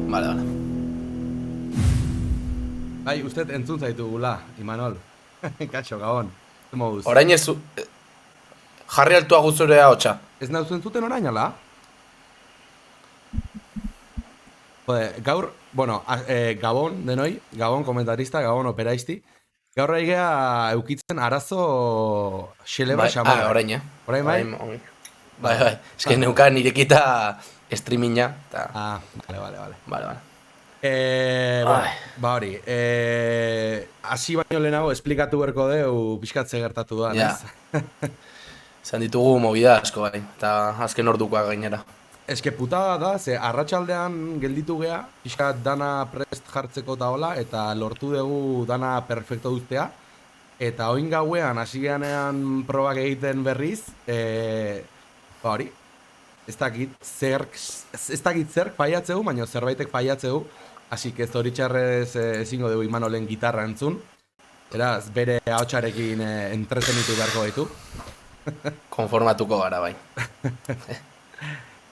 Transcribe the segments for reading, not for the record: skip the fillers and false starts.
Vale. Bai, uste entzun zaitugula, Imanol. Kaixo, Gabon. Moduz. Orain ez jarri altua guzurea hotxa. Ez nauzu entzuten orain, ala? Jode, gaur, bueno, Gabon denoi, Gabon komentarista, Gabon operaisti. Gaur aigea eukitzen arazo xeleba Bai, xamarrak. orain, Orain bai? Bai. Ez que neukan nirekita streaminga, eta... Vale. Vale. Bueno, ba hori, hasi baino lehenago esplikatu berko deu pixkatze gertatu da, Ja. ez? Zan ditugu movida asko bai, eta azken ordukoak gainera. Ez que putada da, ze arratsaldean gelditu gea, pixkat dana prest jartzeko eta hola, eta lortu dugu dana perfecto duztea. Eta oin gauean, hasi geanean probak egiten berriz, ba hori, ez dakit zerk faiatzeu, baina zerbaitek faiatzeu, hasi que zoritxarrez ezingo dugu Imanolen gitarra entzun. Beraz, bere ahotsarekin entretenitu beharko gaitu. Konformatuko gara bai.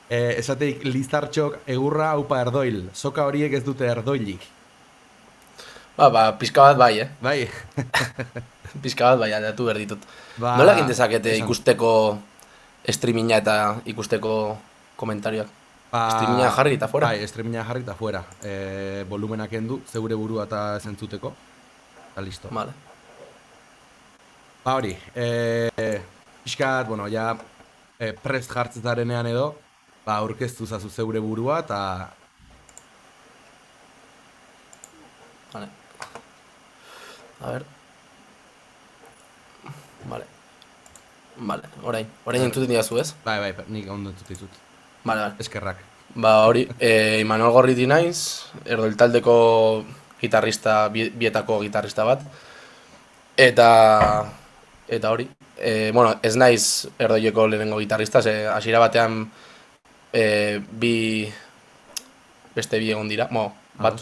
Esateik lizartxok egurra upa erdoil, soka horiek ez dute erdoilik. Ba, pizka bat bai, Bai. Pizka bat bai, aldatu behar ditut. Ba, Nola egin dezakete esan. ikusteko streaminga eta ikusteko komentarioak? Streaminga jarri eta fuera? Bai, streaminga jarri eta fuera. Volumenak endu, zeure burua eta zentzuteko. Eta listo. Vale. Ba hori, pixkat, bueno, ja prest jartzetarenean edo, ba aurkeztu zazu zeure burua eta... Vale. A ver. Vale, orain entzuten diazu ez? Bai, nik ondo entzut dizut. Vale. Eskerrak. Ba hori, Imanol Gorriti naiz, Erdol taldeko gitarrista, bietako gitarrista bat. Eta hori, bueno, ez naiz Erdoileko lehenengo gitarrista, ze hasiera batean beste bi egon dira, bat.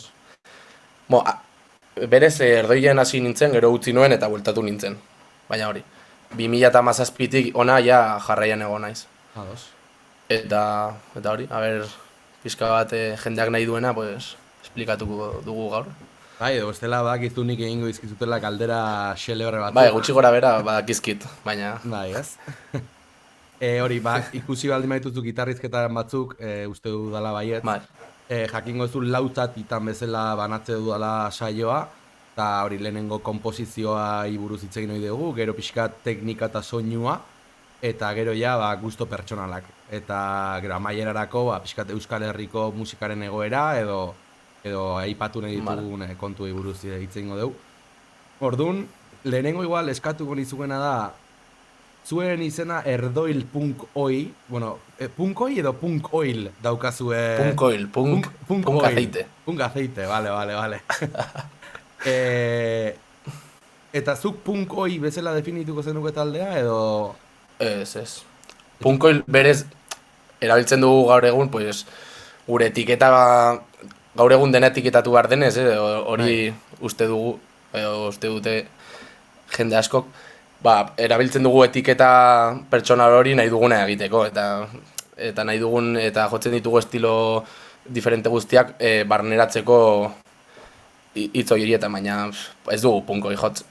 Berez Erdoilen hasi nintzen, gero utzi nuen eta bueltatu nintzen. Baina hori, 2017tik ona ja jarraian egon naiz. Ados. Eta hori, a ber, pizka bat jendeak nahi duena, pues, esplikatuko dugu gaur. Bai, edo bestela badakizu nik egingo izkizutela kaldera xelebre bat. Bai, gutxi gora bera badakizkit, baina... Bai, ez? Hori, ikusi baldin maituzu gitarrizketaren batzuk, uste du dala baiet. Bai. Jakingo zu lautzatitan bezala banatze dudala saioa, eta hori lehenengo konposizioa buruz hitz egin ohi dugu, gero pixkat teknika eta soinua, eta gero ja gusto pertsonalak. Eta gero amaierarako pixkat Euskal Herriko musikaren egoera, edo aipatu nahi ditugun kontuei buruz hitz egingo dugu. Orduan, lehenengo igual eskatuko nizuena da, zuen izena erdoil.oi, bueno, punkoi edo punkoil daukazue... Punkoil, punk aceite. Punk aceite, vale. Eta zuk punkoi bezala definituko zenuke taldea, edo... Ez. Punkoil berez, erabiltzen dugu gaur egun, pues, gure etiketa, gaur egun dena etiketatu behar denez, hori uste dugu, uste dute jende askok, erabiltzen dugu etiketa pertsonal hori nahi duguna egiteko, eta nahi dugun, eta jotzen ditugu estilo diferente guztiak barneratzeko hitz horietan, baina ez dugu punkoi jotzen.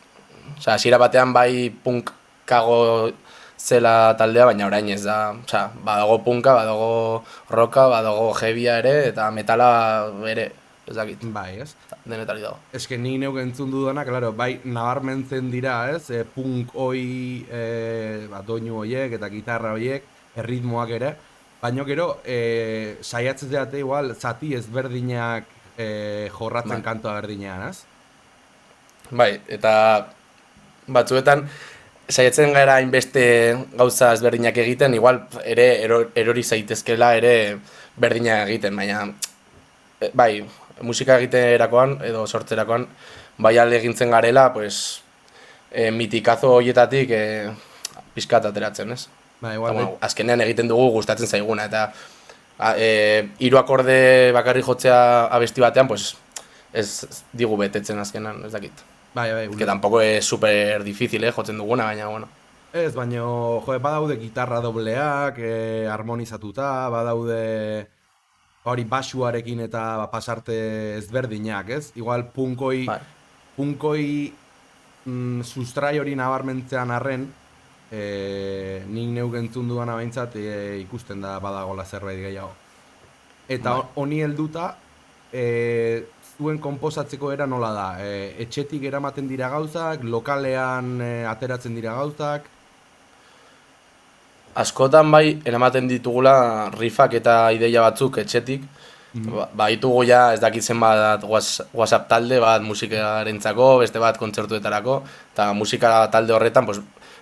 Osea, hasiera batean bai punkago zela taldea, baina orain ez da, osea, badago punka, badago rocka, badago heavya ere, eta metala ere, ez dakit. Bai, ez? Denetari dago. Ez que nik neuk entzun dudana, claro, bai nabarmentzen dira, ez? Punk hoi, doinu horiek eta gitarra horiek, erritmoak ere, baina gero, saiatzen zeate igual, zati ezberdinak jorratzen kantua berdinean, ez? Bai, eta batzuetan, saiatzen gara hainbeste gauza ezberdinak egiten, igual ere erori zaitezkela ere berdinak egiten, baina bai, musika egiterakoan edo sortzerakoan bai egintzen garela, pues, mitikazo horietatik pixkat ateratzen, ez? Ba, igual, azkenean egiten dugu gustatzen zaiguna, eta 3 akorde bakarrik jotzea abesti batean, pues, ez digu betetzen azkenan, ez dakit. Bai, Que tampoco es super difícil, jotzen duguna, baina, bueno. Ez, baina, badaude gitarra dobleak, harmonizatuta, badaude hori basuarekin eta pasarte ezberdinak, ez? Igual Bai. punkoi sustrai hori nabarmentzean arren, nik neuk entzun duana behintzat ikusten da badagola zerbait gehiago. Eta honi helduta, zuen konposatzeko era nola da? Etxetik eramaten dira gauzak, lokalean ateratzen dira gauzak? Askotan bai, eramaten ditugula rifak eta ideia batzuk etxetik. Ba ditugu ja ez dakit zenbat WhatsApp talde bat musikarentzako, beste bat kontzertuetarako, eta musika talde horretan pues,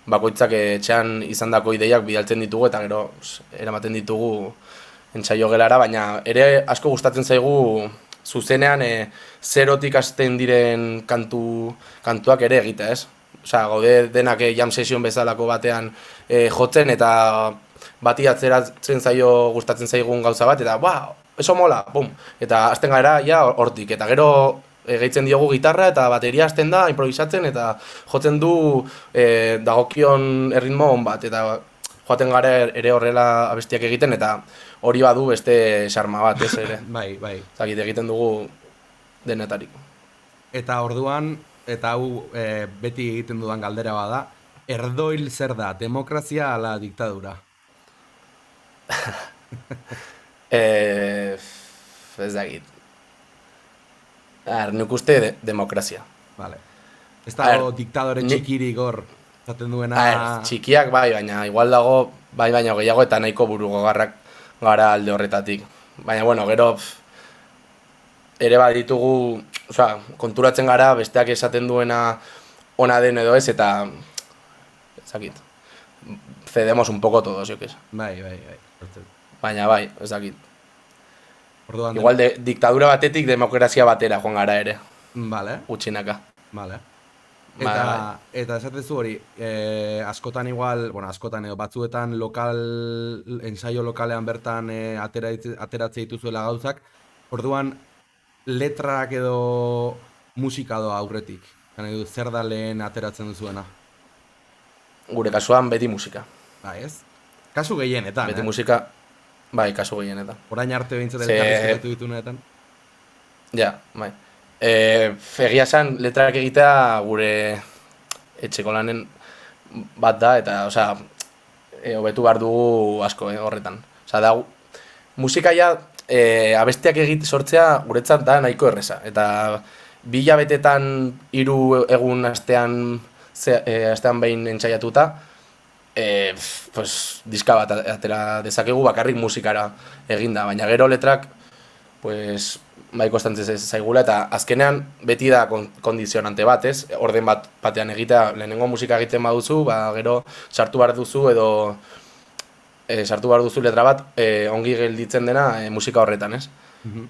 bakoitzak etxean izandako ideiak bidaltzen ditugu eta gero eramaten ditugu entsaio gelara, baina ere asko gustatzen zaigu zuzenean zerotik hasten diren kantuak ere egitea, ez? Osea, gaude denak jam session bezalako batean jotzen eta bati atzeratzen zaio gustatzen zaigun gauza bat eta eso mola, bum. Eta hasten gara ja hortik eta gero gehitzen diogu gitarra eta bateria hasten da improvisatzen eta jotzen du dagokion erritmo on bat eta joaten gara ere horrela abestiak egiten eta hori badu beste xarma bat, ez ere. Bai. Zakit egiten dugu denetarik. Eta orduan, eta hau beti egiten dudan galdera bada, erdoil zer da, demokrazia ala diktadura? Ez dakit. Nik uste demokrazia. Vale. Ez dago diktadore txikirik hor, zaten duena... Txikiak bai, baina igual dago, baina gehiago eta nahiko burugogarrak gara alde horretatik. Baina, bueno, gero ere bat ditugu, osea, konturatzen gara besteak esaten duena ona den edo ez, eta ezakit, cedemos un poco todos, jo kes. Bai. Baina bai, ezakit. Orduan igual diktadura batetik demokrazia batera joan gara ere. Vale. Utxinaka. Vale. Bai. Eta esatezu hori, askotan igual, bueno, askotan edo batzuetan ensaio lokalean bertan ateratzea dituzuela gauzak, orduan letrak edo musika doa aurretik. Zer da lehen ateratzen duzuena? Gure kasuan beti musika. Bai, ez? Kasu gehienetan, beti musika, bai, kasu gehienetan. Orain arte behintzat elkarrizketatu ditunetan? Ja, bai. Egia esan letrak egitea gure etxeko lanen bat da, eta, osea, hobetu behar dugu asko horretan. Osea, da, musika ja, abestiak sortzea guretzat da nahiko erreza. Eta 2 hilabetetan 3 egun astean behin entsaiatuta, pues, diska bat atera dezakegu bakarrik musikara eginda, baina gero letrak pues, bai kostantzen zaigula eta azkenean beti da kondizionante bat, ez? Orden batean egitea, lehenengo musika egiten baduzu, gero sartu behar duzu edo sartu behar duzu letra bat ongi gelditzen dena musika horretan, ez?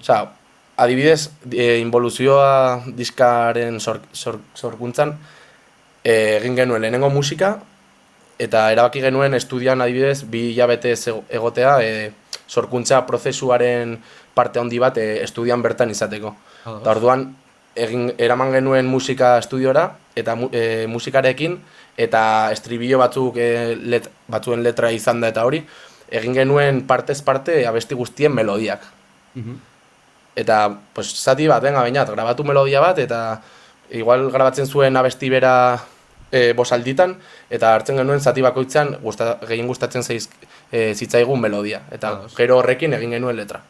Osea, adibidez, involuzioa diskaren sorkuntzan egin genuen lehenengo musika eta erabaki genuen estudian adibidez 2 hilabete egotea sorkuntza prozesuaren parte handi bat estudian bertan izateko. Eta orduan eraman genuen musika estudiora eta musikarekin eta estribillo batzuen letra izan da eta hori egin genuen partez parte abesti guztien melodiak. Eta pues, zati bat, bainat, grabatu melodia bat eta igual grabatzen zuen abesti bera bosalditan eta hartzen genuen zati bakoitzan gehien gustatzen zitzaigun melodia eta gero horrekin egin genuen letra.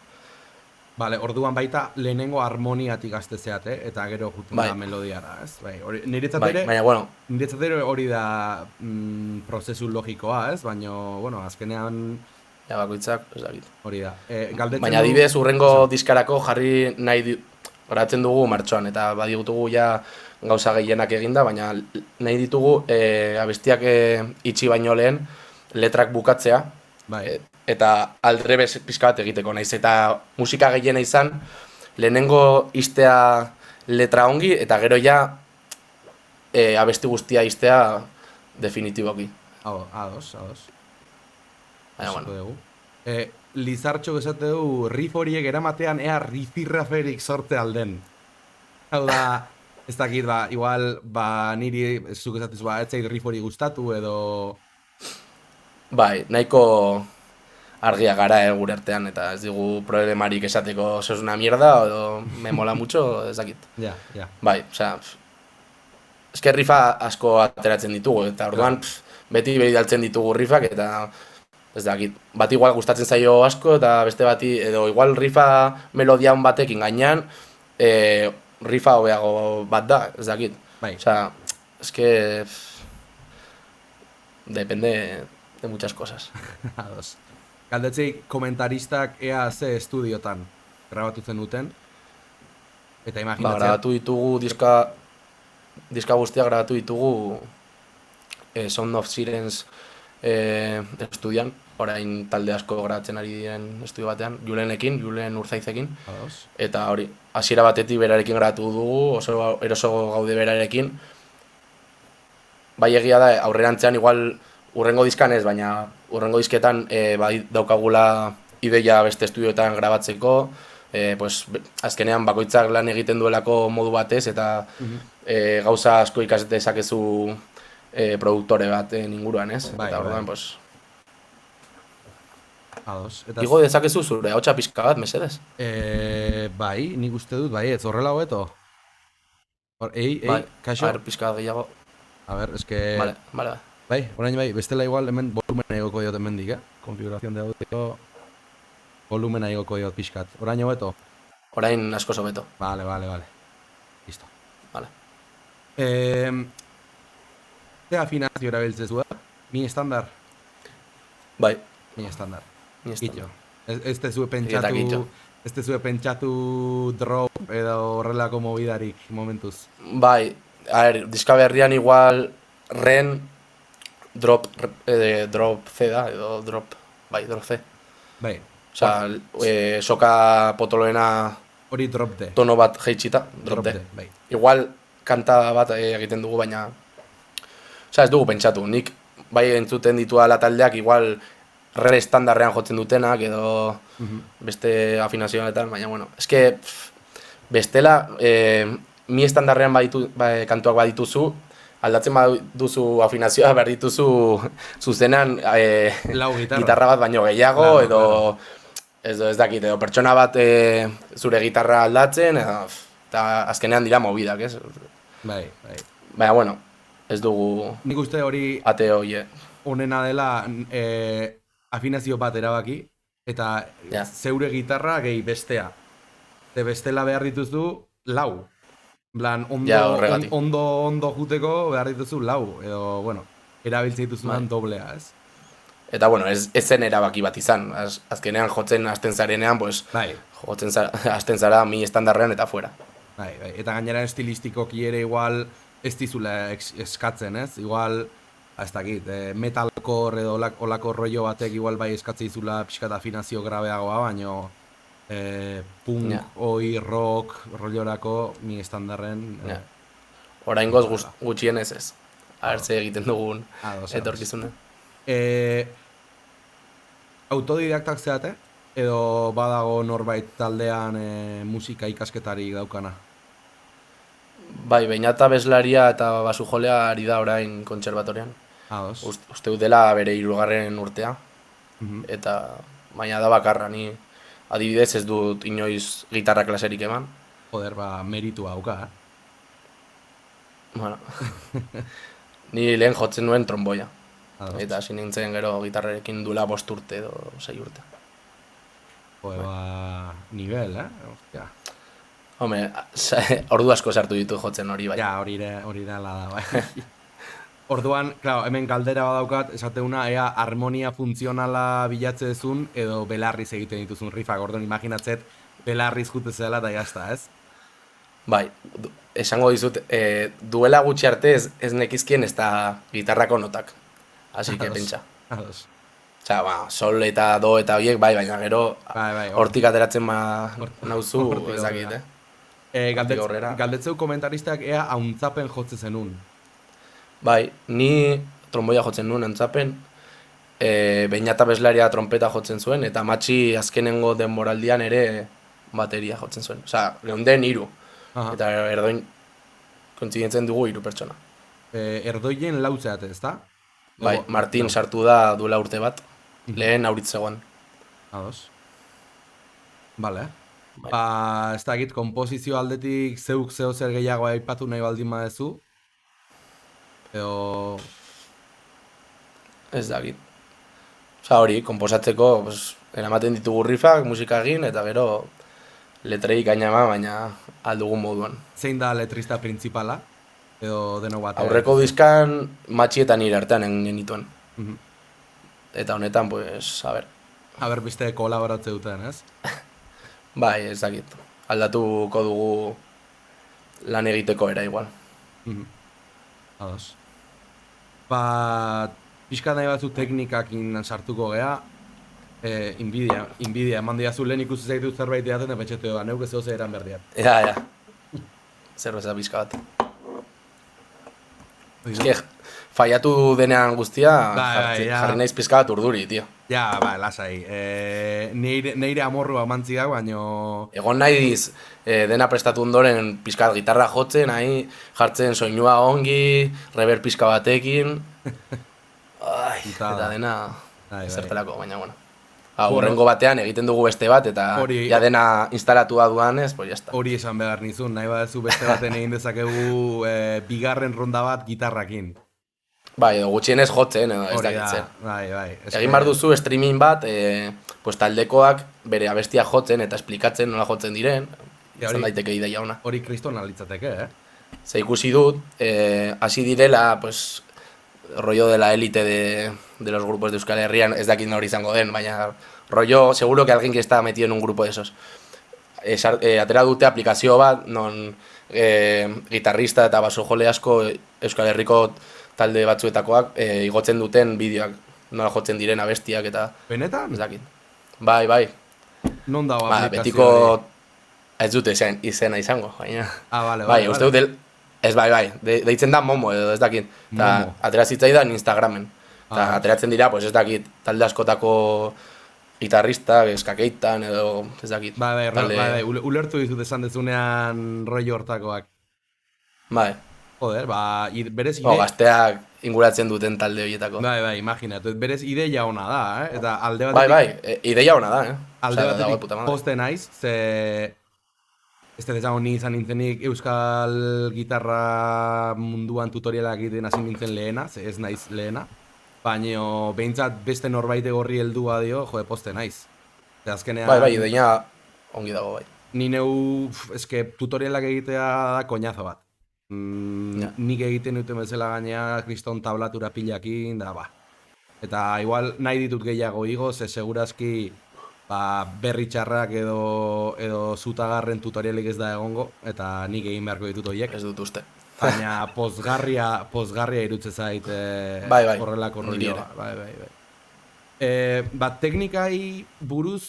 Vale, orduan baita lehenengo harmoniatik aztezeat, eta gero juten da melodiara, ez? Bai, niretzat ere hori da prozesu logikoa, ez? Baina, bueno, azkenean... Ja, bakoitzak, ez dakit. Hori da. Baina adibidez urrengo diskarako jarri nahi garatzen dugu martxoan, eta badigutugu ja gauza gehienak eginda, baina nahi ditugu abestiak itxi baino lehen letrak bukatzea, eta aldrebes pixka bat egiteko naiz, eta musika gehiena izan lehenengo iztea letra ongi, eta gero ja abesti guztia iztea definitiboki. Ados. Baina, bueno. Lizartxo esate du, riff horiek eramatean ea rifirraferik sortze alden. Hau da, ez dakit, igual, niri zuk esatez, ez zait riff hori gustatu edo... Bai, nahiko argia gara gure artean, eta ez digu problemarik esateko sos una mierda, edo me mola mucho, ez dakit. Ja, ja. Bai, osea, eske rifa asko ateratzen ditugu, eta orduan beti bidaltzen ditugu rifak, eta ez dakit, bat igual gustatzen zaio asko, eta beste bati, edo igual rifa melodia on batekin gainean, rifa hobeago bat da, ez dakit. Bai. Osea, eske depende de muchas cosas. Ados. Galdetzei komentaristak ea ze estudiotan grabatu zen duten. Eta imaginatzen... Grabatu ditugu diska guztiak grabatu ditugu Sound of Sirens estudian, orain talde asko grabatzen ari diren estudio batean, Julen Urzaizekin. Ados. Eta hori, hasiera batetik berarekin grabatu dugu, oso eroso gaude berarekin. Bai egia da, aurrerantzean igual urrengo diskan ez, baina urrengo disketan bai daukagula ideia beste estudioetan grabatzeko, pues, azkenean bakoitzak lan egiten duelako modu batez, eta gauza asko ikas dezakezu produktore baten inguruan, ez? Bai, eta orduan, bai. pues, Ados. Eta igo dezakezu zure ahotsa pixka bat, mesedez? bai, nik uste dut, bai, ez horrela hobeto. Bai, kaixo? a ber, pixka bat gehiago. A ber, eske... Vale. Bai, orain bai, bestela igual hemen volumena igoko diot hemendik, Configuración de audio, volumena igoko diot pixkat. Orain hobeto? Orain asko hobeto. Vale. Listo. Vale. Ze afinazio erabiltzezu, Mi estandar? Bai, Mi estandar. ni Kitxo. estando. Ez tezue Eta kitxo. pentsatu drop edo horrelako mobidarik momentuz. Bai, a ver, diska berrian igual ren drop C da, edo drop C. Bai, Osea, soka potoloena hori drop D. tono bat jaitsita, drop D. Bai. Igual kanta bat egiten dugu, baina osea, ez dugu pentsatu. Nik bai entzuten ditudala taldeak igual re estandarrean jotzen dutenak edo beste afinazioetan, baina bueno, eske bestela mi estandarrean kantuak badituzu, aldatzen baduzu afinazioa behar dituzu zuzenan Lau gitarra bat baino gehiago, Claro. edo ez dakit, edo pertsona bat zure gitarra aldatzen, eta azkenean dira mobidak, ez? Bai. Baina, bueno, ez dugu Nik uste hori ate hoie. honena dela afinazio bat erabaki, eta Ja. zeure gitarra gehi bestea. Ze bestela behar dituzu lau. Plan, Ja, horregatik. ondo juteko behar dituzu lau, edo, bueno, erabiltzen dituzunan Bai. doblea, ez? Eta, bueno, ez zen erabaki bat izan. Azkenean jotzen hasten zarenean, pues, Bai, hasten zara mi estandarrean eta fuera. bai. Eta gainera estilistikoki ere igual ez dizula eskatzen, ez? Igual, ez dakit, metalcore edo olako rollo batek igual bai eskatzen dizula pixkat afinazio grabeagoa, baino punk, Ja. oi, rock, rollorako mi estandarren... Ja. Oraingoz gutxienez ez. Ahertze egiten dugun Ados. etorkizuna. Autodidaktak zeate? Edo badago norbait taldean musika ikasketarik daukana? Bai, Beñata beslaria eta basujolea ari da orain kontserbatorian. Ados. Uste dut dela bere 3. urtea. Eta baina da bakarra, ni adibidez ez dut inoiz gitarra klaserik eman. Joder, meritua dauka, Bueno, ni lehen jotzen nuen tromboia. Ados. Eta hasi nintzen gero gitarrarekin duela 5 urte edo 6 urte. Joder, nivel, Ostia. Hombre, ordu asko sartu ditu jotzen hori bai. Ja, hori dela da, bai. Orduan, claro, hemen galdera badaukat, esateuna, ea harmonia funtzionala bilatze duzun, edo belarriz egiten dituzun rifak. Orduan, imaginatzet, belarriz jute zela eta jazta, ez? Bai, esango dizut, duela gutxi arte ez nekizkien ez da gitarrako notak. Así que Ados. pentsa. Ados. Osea, sol eta do eta horiek, bai, baina gero Bai, hortik ateratzen nauzu, hortik ez dakit, aurrera. aurrera. Galdetzeu komentaristak ea hauntzapen jotze zenun. Bai, ni tromboia jotzen nuen antzapen, Beñata beslaria trompeta jotzen zuen, eta Matxi azkenengo denboraldian ere bateria jotzen zuen. Osea, geunden 3, Aha. eta erdoin kontzidentzen dugu 3 pertsona. Erdoien lautzeate, ezta? Bai, Martin sartu da duela urte bat, lehen auritzegoan. Ados. Vale. Bai. Ba, ez dakit, komposizio aldetik zeuk zeo zer gehiago aipatu nahi baldin badezu. Edo... Ez dakit. Osa hori, konposatzeko, pues, eramaten ditugu rifak, musika egin, eta gero letreik gainama, baina aldugun moduan. Zein da letrista principala? Edo deno bat? Aurreko dizkan matxietan nire artean egin genituen. Mhm. Eta honetan, pues, a ber. Aber beste kolaboratze duten, ez? Bai, ez dakit. Aldatuko dugu lan egiteko era igual. Mhm. Ados. Ba, pixka nahi batzu teknikakin sartuko gea, inbidia, eman diazu lehen ikusi zaitu zerbait diaten, eta betxete da, neuk ez zeu eran berdiat. Ja. Zerbeza pizka bat. Eske, faiatu denean guztia, jarri naiz pizka bat urduri, tio. Ja, ba, lasai. Neire amorrua mantzia, baino... Egon nahi diz, dena prestatu ondoren pizka bat gitarra jotzen, nahi jartzen soinua ongi, reverb pizka batekin. Ai, eta dena zertelako, baina, bueno. Horrengo batean egiten dugu beste bat, eta ja dena instalatua duanez, pues jazta. Hori esan behar nizun, nahi badezu beste baten egin dezakegu bigarren ronda bat gitarrakin. Bai, edo gutxienez jotzen, edo ez dakitzen. Bai. Egin behar duzu streaming bat, pues taldekoak bere abestia jotzen eta esplikatzen nola jotzen diren, izan daiteke ideia ona. Hori kristona litzateke, Ze ikusi dut, hasi direla, pues, rollo de la élite de los grupos de Euskal Herrian, ez dakit nori izango den, baina rollo, seguro que alguien que está metido en un grupo de esos. Atera dute aplikazio bat, non gitarrista eta basojole asko Euskal Herriko talde batzuetakoak igotzen duten bideoak, nola jotzen diren abestiak eta... Benetan? Ez dakit. Bai. Non dago aplikazioa? Betiko ez dute izena izango, baina... Vale. Bai, uste dut... Ez bai, deitzen da Momo edo ez dakit. Eta atera zitzaidan Instagramen. Eta ateratzen dira, pues ez dakit, talde askotako gitarrista, eskakeitan edo ez dakit. Bai, ulertu dizut esan dezunean rollo hortakoak. Bai. Joder, berez gazteak inguratzen duten talde horietako. Bai, imaginatu, berez ideia ona da, Eta alde batetik... Bai, ideia ona da, Alde batetik poste naiz, ze... Ez da dezago ni izan nintzenik euskal gitarra munduan tutorialak egiten hasi nintzen lehena, ze ez naiz lehena. Baina behintzat beste norbait egorri heldua dio, poste naiz. Azkenean... Bai, ideia ongi dago, bai. Ni neu, tutorialak egitea da koñazo bat. Nik egiten duten bezala gainea, kriston tablatura pilakin, da ba. Eta igual nahi ditut gehiago igo, ze segurazki berri txarrak edo zutagarren tutorialik ez da egongo, eta nik egin beharko ditut horiek. Ez dut uste. Baina pozgarria irutze zait horrelako rolloa. Bai. Teknikai buruz,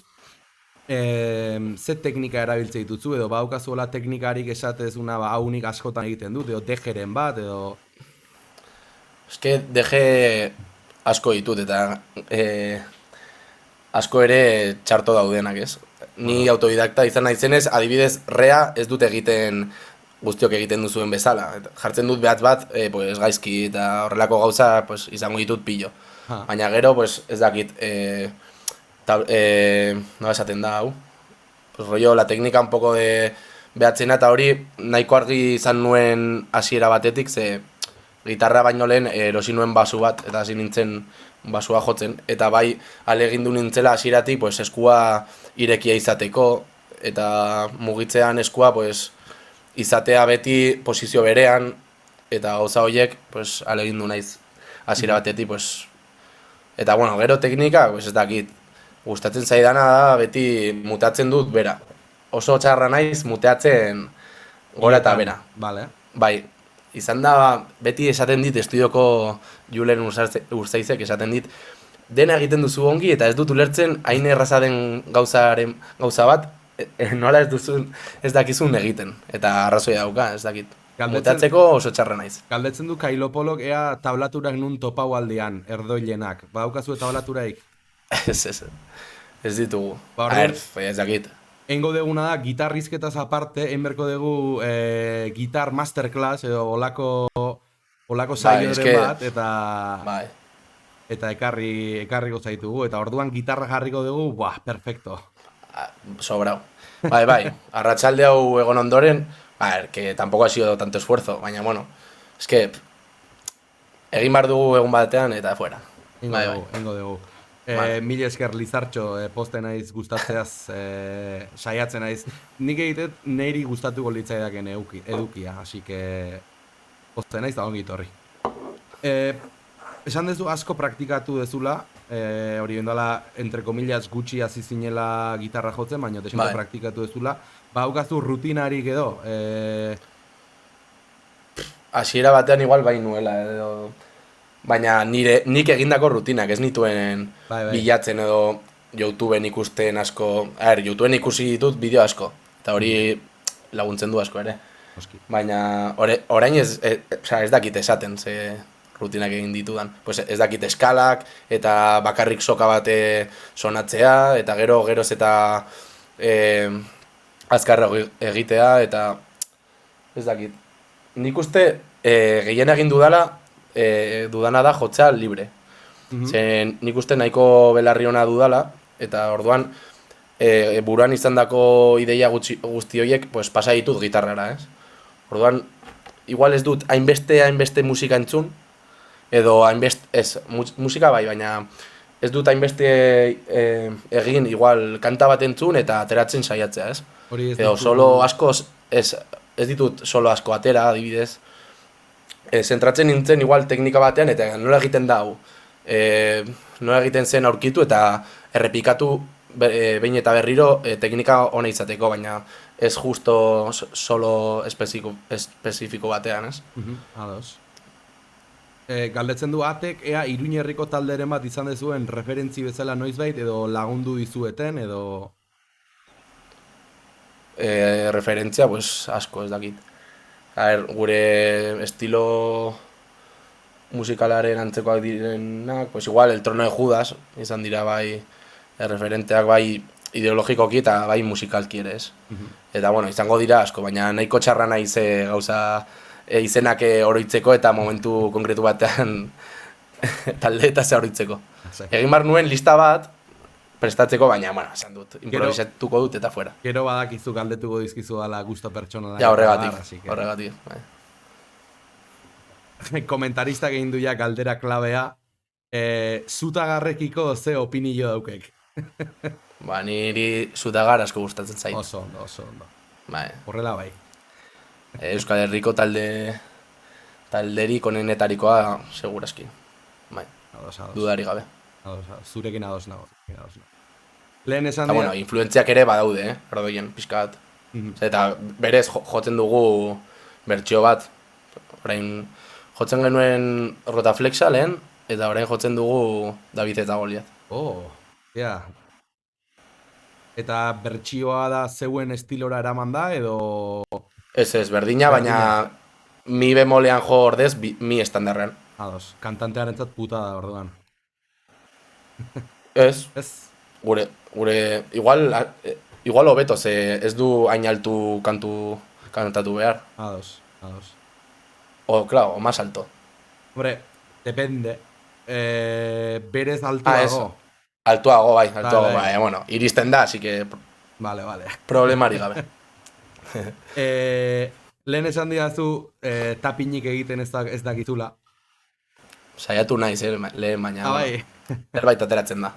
ze teknika erabiltze dituzu, edo baukazuela teknikarik esatezuna haunik askotan egiten dut, edo dejeren bat, edo... Eske deje asko ditut, eta asko ere txarto daudenak, ez? Ni autodidakta izan naizenez, adibidez, rea ez dut egiten guztiok egiten duzuen bezala. Jartzen dut behatz bat, pues, gaizki eta horrelako gauza pues, izango ditut pillo. Baina gero, pues, ez dakit, nola esaten da, hau? Pues, rollo, la técnica un poco de behatzena eta hori nahiko argi izan nuen hasiera batetik, ze gitarra baino lehen erosi nuen basu bat, eta hasi nintzen basua jotzen, eta bai alegindu nintzela hasieratik pues, eskua irekia izateko, eta mugitzean eskua pues, izatea beti posizio berean, eta gauza horiek pues, alegindu naiz hasiera batetik, pues, eta bueno, gero teknika, pues, ez dakit, gustatzen zaidana da beti mutatzen dut bera. Oso txarra naiz muteatzen gora eta bera. Vale. Bai, izan da beti esaten dit estudioko Julen Urzaizek esaten dit dena egiten duzu ongi eta ez dut ulertzen hain erraza den gauza bat nola ez dakizun egiten. Eta arrazoia dauka, ez dakit. Mutatzeko oso txarra naiz. Galdetzen du Kailopolok ea tablaturak nun topau aldean, erdoilenak. Badaukazu tablaturaik? Ez ditugu. Ez dakit. Engo deguna da, gitarrizketaz aparte, enberko dugu gitar masterclass edo olako saioren bat, eta... Bai. eta ekarriko zaitugu, eta orduan gitarra jarriko dugu, buah, perfecto. Sobrao. Bai, arratsalde hau egon ondoren, que tampoco ha sido tanto esfuerzo, baina, bueno, es que egin behar dugu egun batean eta fuera. Ingo dugu. Mil esker Lizartxo, poste naiz gustatzeaz, saiatzen naiz. Nik egitet niri gustatuko litzaidaken edukia, así que poste naiz da ongi torri. Esan dezu asko praktikatu dezula, hori bendala, entre comillas, gutxi hasi zinela gitarra jotzen, baina desente praktikatu dezula. Haukazu rutinarik edo? Hasiera batean igual bai nuela, edo... Baina nik egindako rutinak, ez nituen bilatzen edo YouTubeen ikusten asko... YouTubeen ikusi ditut bideo asko, eta hori laguntzen du asko ere. Baina orain ez dakit esaten, ze rutinak egin ditudan. Pues ez dakit eskalak, eta bakarrik soka bate sonatzea, eta geroz eta azkarra egitea, eta ez dakit. Nik uste gehien egin dudana da jotzea libre. Zen nik uste nahiko belarri ona dudala, eta orduan buruan izandako ideia guzti horiek pues, pasa ditut gitarrara, ez? Orduan, igual ez dut hainbeste musika entzun, edo musika bai, baina ez dut hainbeste egin igual kanta bat entzun eta ateratzen saiatzea, ez? Edo solo asko, ez ditut solo asko atera, adibidez. Zentratzen nintzen igual teknika batean eta nola egiten da hau. Nola egiten zen aurkitu eta errepikatu behin eta berriro teknika ona izateko, baina ez justo solo espezifiko batean, ez? Ados. Galdetzen du Atek, ea Iruñerriko talderen bat izan dezuen referentzi bezala noizbait, edo lagundu dizueten, edo... Referentzia, pues, asko ez dakit. Gure estilo musikalaren antzekoak direnak, pues igual, El Trono de Judas, izan dira bai referenteak bai ideologikoki eta bai musikalki ere, ez? Eta, bueno, izango dira asko, baina nahiko txarra naiz gauza izenak oroitzeko eta momentu konkretu batean talde eta ze oroitzeko. Egin behar nuen lista bat prestatzeko, baina, bueno, esan dut, improvisatuko dut eta fuera. Gero badakizu galdetuko dizkizu dala gusto pertsonala. Ja, horregatik. Komentarista egin duia galdera klabea, zutagarrekiko ze opinio daukek. Niri zutagar asko gustatzen zait. Oso ondo. Horrela bai. Euskal Herriko talderik onenetarikoa seguraski. Dudari gabe. Zurekin ados nago. Lehen esan dira... Bueno, influentziak ere badaude, erdoien, pixkat. Eta berez jotzen dugu bertsio bat. Orain jotzen genuen Rotaflexa lehen, eta orain jotzen dugu David eta Goliat. Eta bertsioa da zeuen estilora eraman da, edo... Ez, berdina, baina mi bemolean jo ordez, mi estandarrean. Ados, kantantearentzat puta da orduan. Ez. Gure, igual hobeto, ze ez du hain altu kantatu behar. Ados. Claro, o más alto. Hombre, depende. Berez altuago. Altuago, bai, bueno, iristen da, así que... Vale. Problemari gabe. Lehen esan didazu, tapinik egiten ez dakizula. Saiatu naiz, lehen baina. Bai. Zerbait ateratzen da.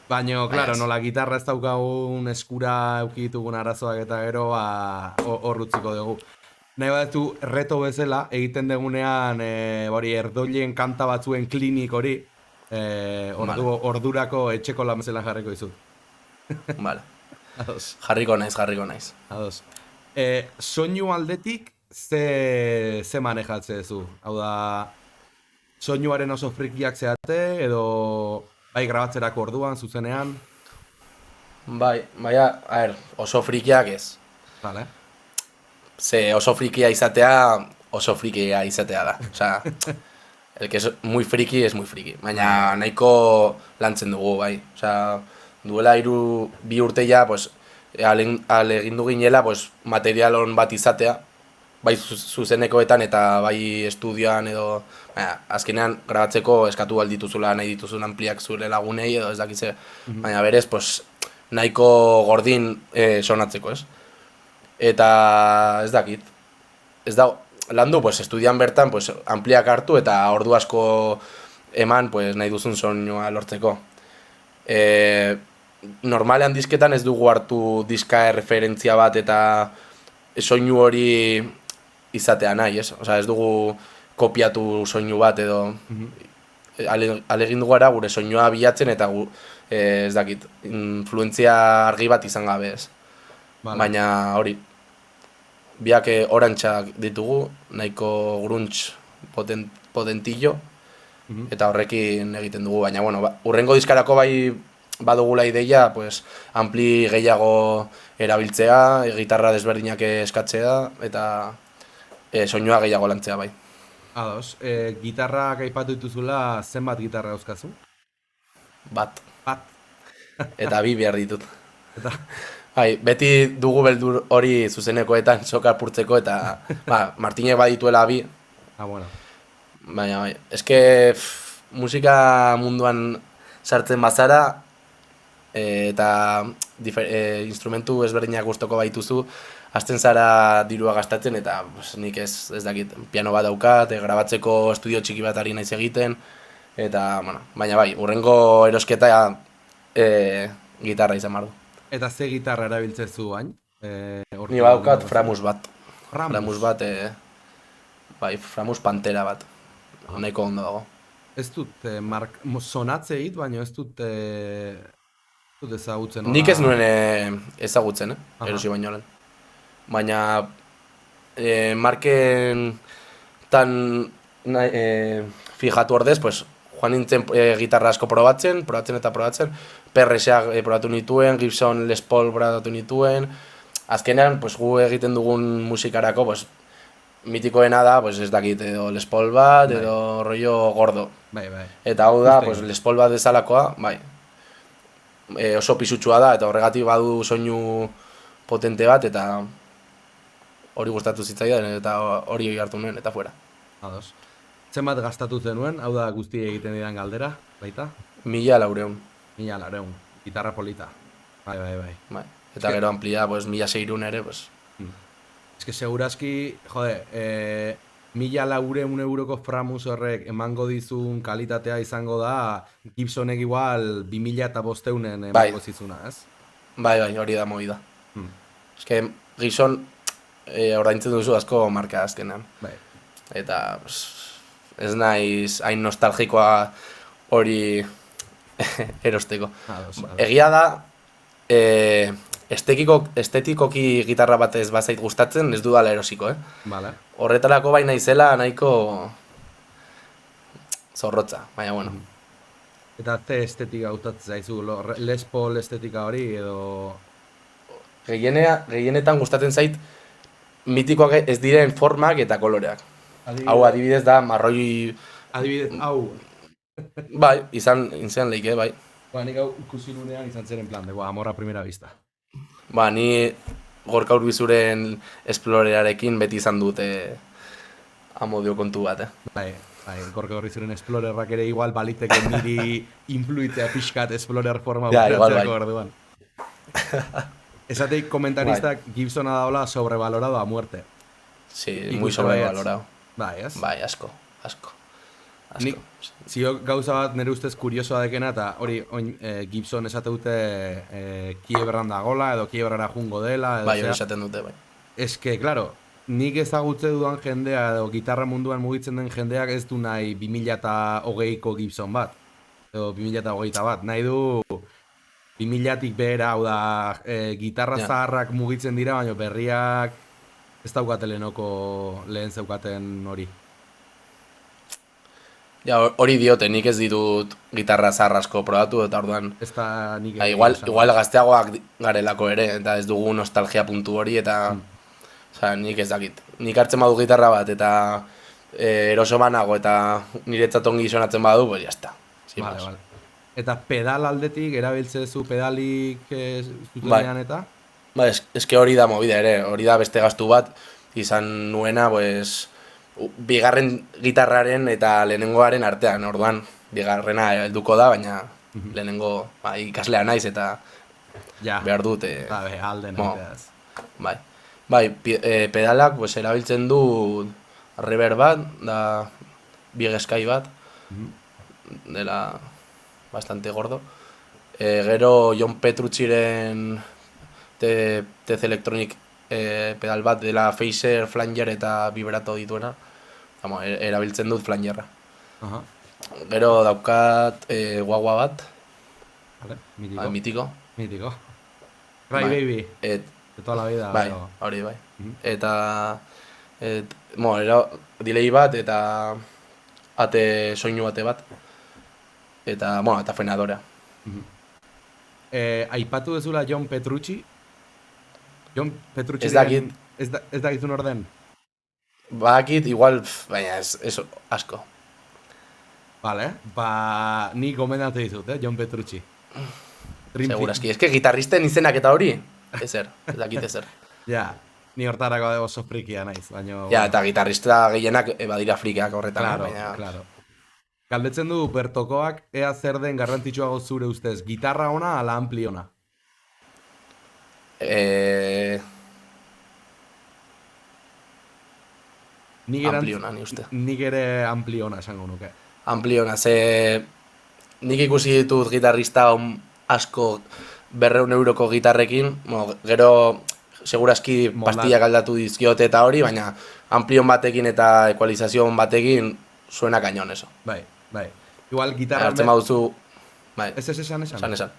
Baina, klaro, nola gitarra ez daukagun eskura eukitugun arazoak eta gero, horrutziko dugu. Nahi badetu, reto bezala, egiten degunean, erdoien kanta batzuen klinik hori, ordurako etxeko lan bezala jarriko izut. Vale. Jarriko naiz. Ados. Soinu aldetik, ze manejatze zu? Hau da, soinuaren oso frikiak zeate, edo bai grabatzerako orduan, zuzenean? Bai, oso frikiak ez. Vale. Ze oso frikia izatea da. Osea, el que es muy friki es muy friki. Baina nahiko lantzen dugu, bai. Osea, duela 2 urte ja, pues, alegindu ginela, pues, material on bat izatea, bai zuzenekoetan eta bai estudioan edo azkenean grabatzeko eskatu aldituzula nahi dituzun ampliak zure lagunei edo ez dakitze, baina berez, pues, nahiko gordin sonatzeko, ez? Eta ez dakit, ez da, landu, pues, estudian bertan, pues, ampliak hartu eta ordu asko eman, pues, nahi duzun soinua lortzeko. Normalean disketan ez dugu hartu diska referentzia bat eta soinu hori izatea nahi, ez? Osea, ez dugu kopiatu soinu bat edo alegin dugu gara gure soinua bilatzen eta ez dakit, influentzia argi bat izan gabe, ez? Vale. Baina hori, biak orantxak ditugu, nahiko grunge potentillo, eta horrekin egiten dugu, baina bueno, urrengo diskarako bai badugula ideia, pues, ampli gehiago erabiltzea, gitarra desberdinak eskatzea, eta soinua gehiago lantzea bai. Ados, gitarrak aipatu dituzula, zenbat gitarra dauzkazu? Bat. Bat. Eta bi behar ditut. Eta? Bai, beti dugu beldur hori zuzenekoetan soka apurtzeko eta Martinek badituela bi. Bueno. Baina bai, eske musika munduan sartzen bazara eta instrumentu ezberdinak gustoko baituzu, hasten zara dirua gastatzen eta nik ez dakit, piano bat daukat, grabatzeko estudio txiki bat ari naiz egiten, eta, bueno, baina bai, urrengo erosketa gitarra izan behar du. Eta ze gitarra erabiltzezu bain? Ni badaukat Framus bat. Framus bat, bai, Framus Pantera bat. Nahiko ondo dago. Ez dut sonatze hit, baina ez dut ezagutzen. Nik ez nuen ezagutzen, erosi baino lehen. Baina marken tan fijatu ordez, pues, joan nintzen gitarra asko probatzen, PRS-ak probatu nituen, Gibson Les Paul probatu nituen. Azkenean, pues, gu egiten dugun musikarako, pues, mitikoena da, pues, ez dakit, edo Les Paul bat, edo rollo gordo. Bai. Eta hau da, pues, Les Paul bat bezalakoa, bai. Oso pisutsua da, eta horregatik badu soinu potente bat, eta hori gustatu zitzaidan, eta hori hartu nuen, eta fuera. Ados. Zenbat gastatu zenuen, hau da guzti egiten didan galdera, baita? 1.400. 1.400, gitarra polita. Bai. Eta gero amplia, pues, 1.600 ere, pues. Ez que seguraski, jode, 1.400 euroko Framus horrek emango dizun kalitatea izango da Gibsonek igual 2.500 emango zizuna, ez? Bai, hori da movida. Ez que Gibson ordaintzen duzu asko marka azkenean. Bai. Eta ez naiz hain nostalgikoa hori erosteko. Egia da, estetikoki gitarra bat ez bazait gustatzen, ez dudala erosiko, Vale. Horretarako bai naizela nahiko zorrotza, baina bueno. Eta ze estetika gustatzen zaizu, Les Paul estetika hori edo... Gehienetan gustatzen zait mitikoak ez diren formak eta koloreak. Hau adibidez da marroi... Adibidez, hau... Bai, izan lehike, bai. Nik hau ikusinunean izan zen en plan, amor a primera vista. Ni Gorka Urbizuren Explorerarekin beti izan dute amodio kontu bat, Bai, Gorka Urbizuren Explorerrak ere igual baliteke niri influitzea pixkat Explorer forma bukatzeko orduan. Esateik komentaristak Gibsona daola sobrevalorado a muerte. Sí, muy sobrevalorado. Bai, ez? Bai, asko. Nik, zio gauza bat nire ustez kuriosoa dekena, eta hori Gibson esate dute kiebran dagola, edo kiebrara jungo dela. Bai, hori esaten dute, bai. Eske, klaro, nik ezagutze dudan jendea, edo gitarra munduan mugitzen den jendeak ez du nahi 2020ko Gibson bat. Edo 2021 bat. Nahi du 2000tik behera, hau da, gitarra zaharrak mugitzen dira, baina berriak ez daukate lehen zeukaten hori. Ja, hori diote, nik ez ditut gitarra zarrasko probatu, eta orduan... Ez da nik... Igual gazteagoak garelako ere, eta ez dugu nostalgia puntu hori, eta... Nik ez dakit. Nik hartzen badu gitarra bat, eta eroso banago, eta niretzat ongi sonatzen badu, pues jazta. Vale. Eta pedal aldetik, erabiltzezu pedalik zutenean eta? Ba, eske hori da movida ere, hori da beste gastu bat. izan nuena, pues, bigarren gitarraren eta lehenengoaren artean, orduan, bigarrena helduko da, baina lehenengo ikaslea naiz eta Ja, behar dut, alden mo, egiteaz. bai. Bai, pedalak, pues, erabiltzen du reverb bat, da Big Sky bat, dela bastante gordo. Gero Jon Petrucciren TC Electronic pedal bat dela phaser, flanger eta vibrato dituena. Erabiltzen dut flangerra. Aha, Gero daukat guagua bat, vale, mítico. mitiko. Mítico. Cry Bai. Baby, de toda la vida. Bai, pero- hori bai. Eta, delay bat eta soinu bate bat. Eta, eta frenadora. Aipatu dezula Jon Petrucci. Jon Petrucci Ez dakit. Ez dakizun orden. Badakit, igual, baina ez asko. Vale, ba, ni gomendatu dizut, Jon Petrucci. Segurazki, eske gitarristen izenak eta hori, ezer, ez dakit ezer. Ja, ni hortarako oso frikia naiz, baina... Ja, eta gitarrista gehienak badira frikeak horretan, Claro, baina... claro. Galdetzen du Bertokoak ea zer den garrantzitsuago zure ustez, gitarra ona ala ampli ona? Ampli ona, ni uste. Nik ere ampli ona esango nuke. Ampli ona, ze... Nik ikusi ditut gitarrista asko 200 euroko gitarrekin, gero segurazki pastillak aldatu dizkiote eta hori, baina amplion batekin eta ekualizazion batekin suena cañón eso. Bai. Igual gitarra... Hartzen baduzu... Bai. Ez esan. Esan.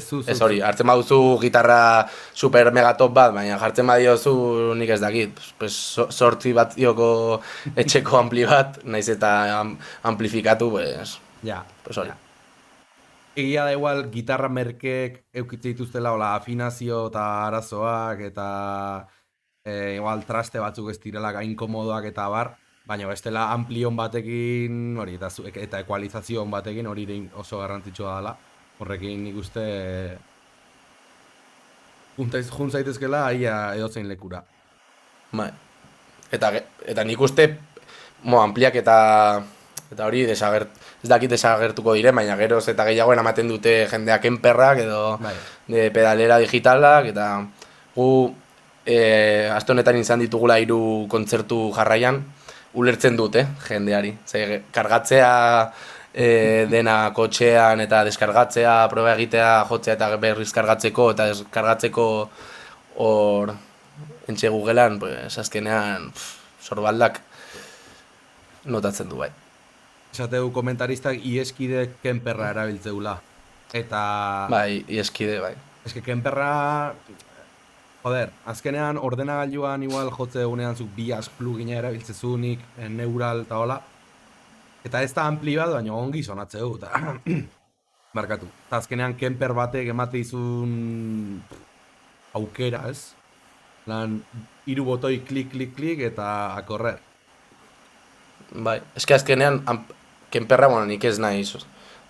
Zu. Ez hori, hartzen baduzu gitarra super megatop bat, baina jartzen badiozu nik ez dakit. Pues, sortzi bat dioko etxeko ampli bat, naiz eta amplifikatu, pues... Ja. Pues hori. Ja. Egia da igual gitarra merkeek eukitze dituztela hola afinazio eta arazoak eta igual traste batzuk ez direla gain komodoak eta bar, baina bestela amplion batekin hori eta ekualizazion batekin hori oso garrantzitsua dela. Horrekin nik uste jun zaitezkela aia edozein lekura. Bai. Eta nik uste ampliak eta hori ez dakit desagertuko dire, baina geroz eta gehiagoen ematen dute jendeak enperrak edo pedalera digitalak, eta gu aste honetan izan ditugula 3 kontzertu jarraian, ulertzen dute jendeari. Ze kargatzea dena kotxean eta deskargatzea, proba egitea, jotzea eta berriz kargatzeko eta deskargatzeko hor entxe Googlean, pues azkenean sorbaldak notatzen du bai. Esateu komentaristak ieskide kenperra erabiltzeula. Eta... Bai, ieskide, bai. Eske kenperra... Joder, azkenean ordenagailuan igual jotze egunean zuk bias plugina erabiltzezunik, neural eta hola. Eta ez da ampli bat, baina ongi sonatze du, eta... Barkatu. Eta azkenean kenper batek emate izun... aukera, ez? Lan, 3 botoi klik eta a korrer. Bai, eske azkenean kenperra, nik ez naiz,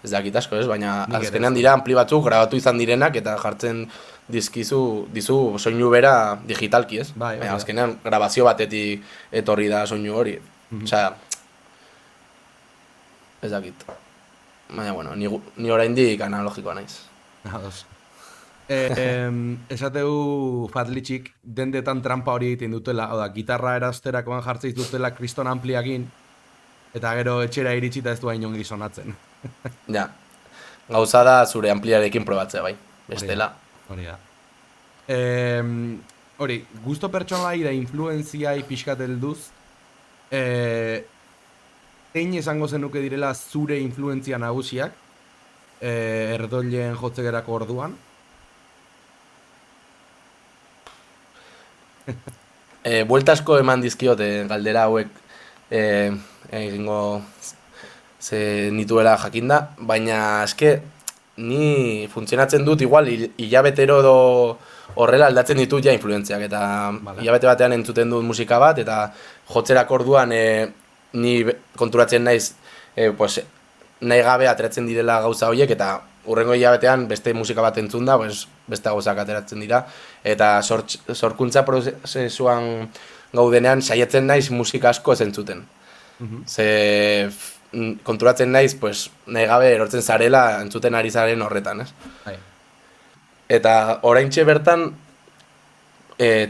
ez dakit asko ez, baina azkenean dira ampli batzuk grabatu izan direnak eta jartzen dizu soinu bera digitalki, ez? Bai, baina azkenean grabazio batetik etorri da soinu hori. Osea, ez dakit. Baina, bueno, ni oraindik analogikoa naiz. Ados. Esateu Fatlichik dendetan trampa hori egiten dutela, oda, gitarra erasterakoan jartzeiz dutela kriston ampliakin, eta gero etxera iritsita ez du hain ongi sonatzen. Ja, gauza da zure ampliarekin probatzea bai, bestela. Hori da. Hori, gusto pertsonalai da influenziai pixkat helduz, zein esango zenuke direla zure influenzia nagusiak, erdoilen jotzegerako orduan? Bueltasko eman dizkiote galdera hauek egingo ze nituela jakinda, baina eske ni funtzionatzen dut igual hilabetero edo horrela aldatzen ditut ja influentziak, eta hilabete batean entzuten dut musika bat, eta jotzerako orduan ni konturatzen naiz pues, nahi gabe ateratzen direla gauza horiek, eta urrengo hilabetean beste musika bat entzun da, pues, beste gauzak ateratzen dira, eta sorkuntza prozesuan gaudenean saiatzen naiz musika asko ez entzuten. Ze konturatzen naiz, pues, nahi gabe erortzen zarela entzuten ari zaren horretan, ez? Bai. Eta oraintxe bertan,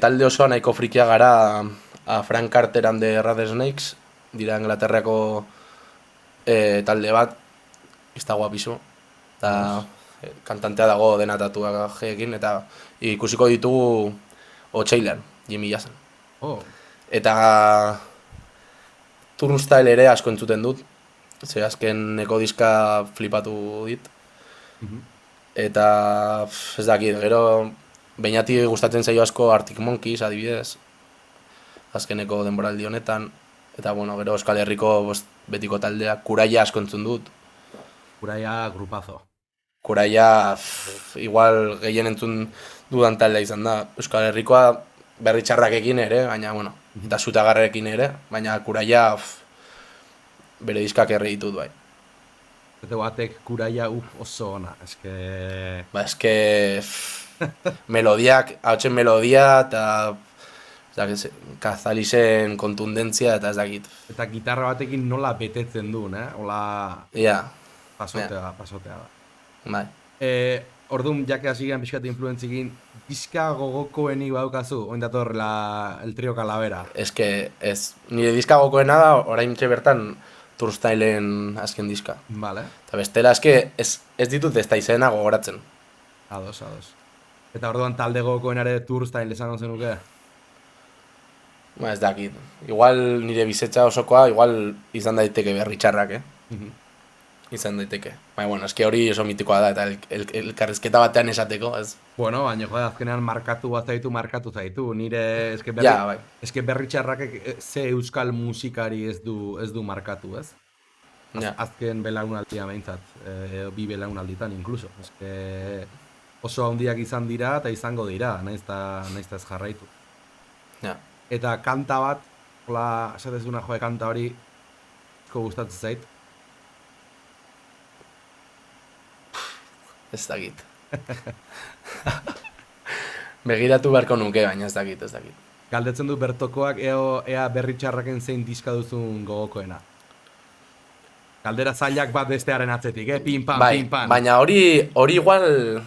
talde osoa nahiko frikia gara a Frank Carter and the Rattlesnakes, dira Inglaterrako talde bat, izta guapizu, eta kantantea dago dena tatuajeekin, eta ikusiko ditugu otsailean, Jimmy Jazzen. Oh. Eta Turnstile ere asko entzuten dut, ze azkeneko diska flipatu dit. Eta ez dakit, gero Beñati gustatzen zaio asko Arctic Monkeys adibidez, azkeneko denboraldi honetan, eta bueno, gero Euskal Herriko betiko taldea, Kuraia asko entzun dut. Kuraia grupazo. Kuraia igual gehien entzun dudan taldea izan da. Euskal Herrikoa berri txarrakekin ere, baina bueno, eta zutagarrekin ere, baina Kuraia bere diskak erre ditut bai. Eta batek Kuraia oso ona, eske... Ba, eske... melodiak, hautsen melodia, eta Kazalisen kontundentzia, eta ez dakit. Eta gitarra batekin nola betetzen duen, Hola... Ja. Pasotea da. Bai. Orduan, jake hasi gian pixkat influentzikin, diska gogokoenik badaukazu, oin dator el trio Calavera. Eske, ez, nire diska gogokoena da, orain bertan Turnstilen azken diska. Vale. Eta bestela, eske, ez ditut ez da izena gogoratzen. Ados. Eta orduan talde gogokoen ere Turnstile esango zenuke? Ba, ez dakit. Igual nire bizetza osokoa, igual izan daiteke berri txarrak, izan daiteke. Baina, bueno, eske hori oso mitikoa da, eta elkarrizketa batean esateko, ez? Bueno, baina jode, azkenean markatu zaitu. Nire, eske bai. Eske berri txarrak ze euskal musikari ez du markatu, ez? Azken belaunaldia behintzat, bi belaunalditan inkluso. Eske oso handiak izan dira eta izango dira, naiz ez jarraitu. Ja. Eta kanta bat, hola, esatezuna joe kanta hori, gustatzen zait. Ez dakit. Begiratu beharko nuke, baina ez dakit. Galdetzen du bertokoak ea berri txarraken zein diska duzun gogokoena. Galdera zailak bat bestearen atzetik, pin-pan, pin-pan. Baina hori igual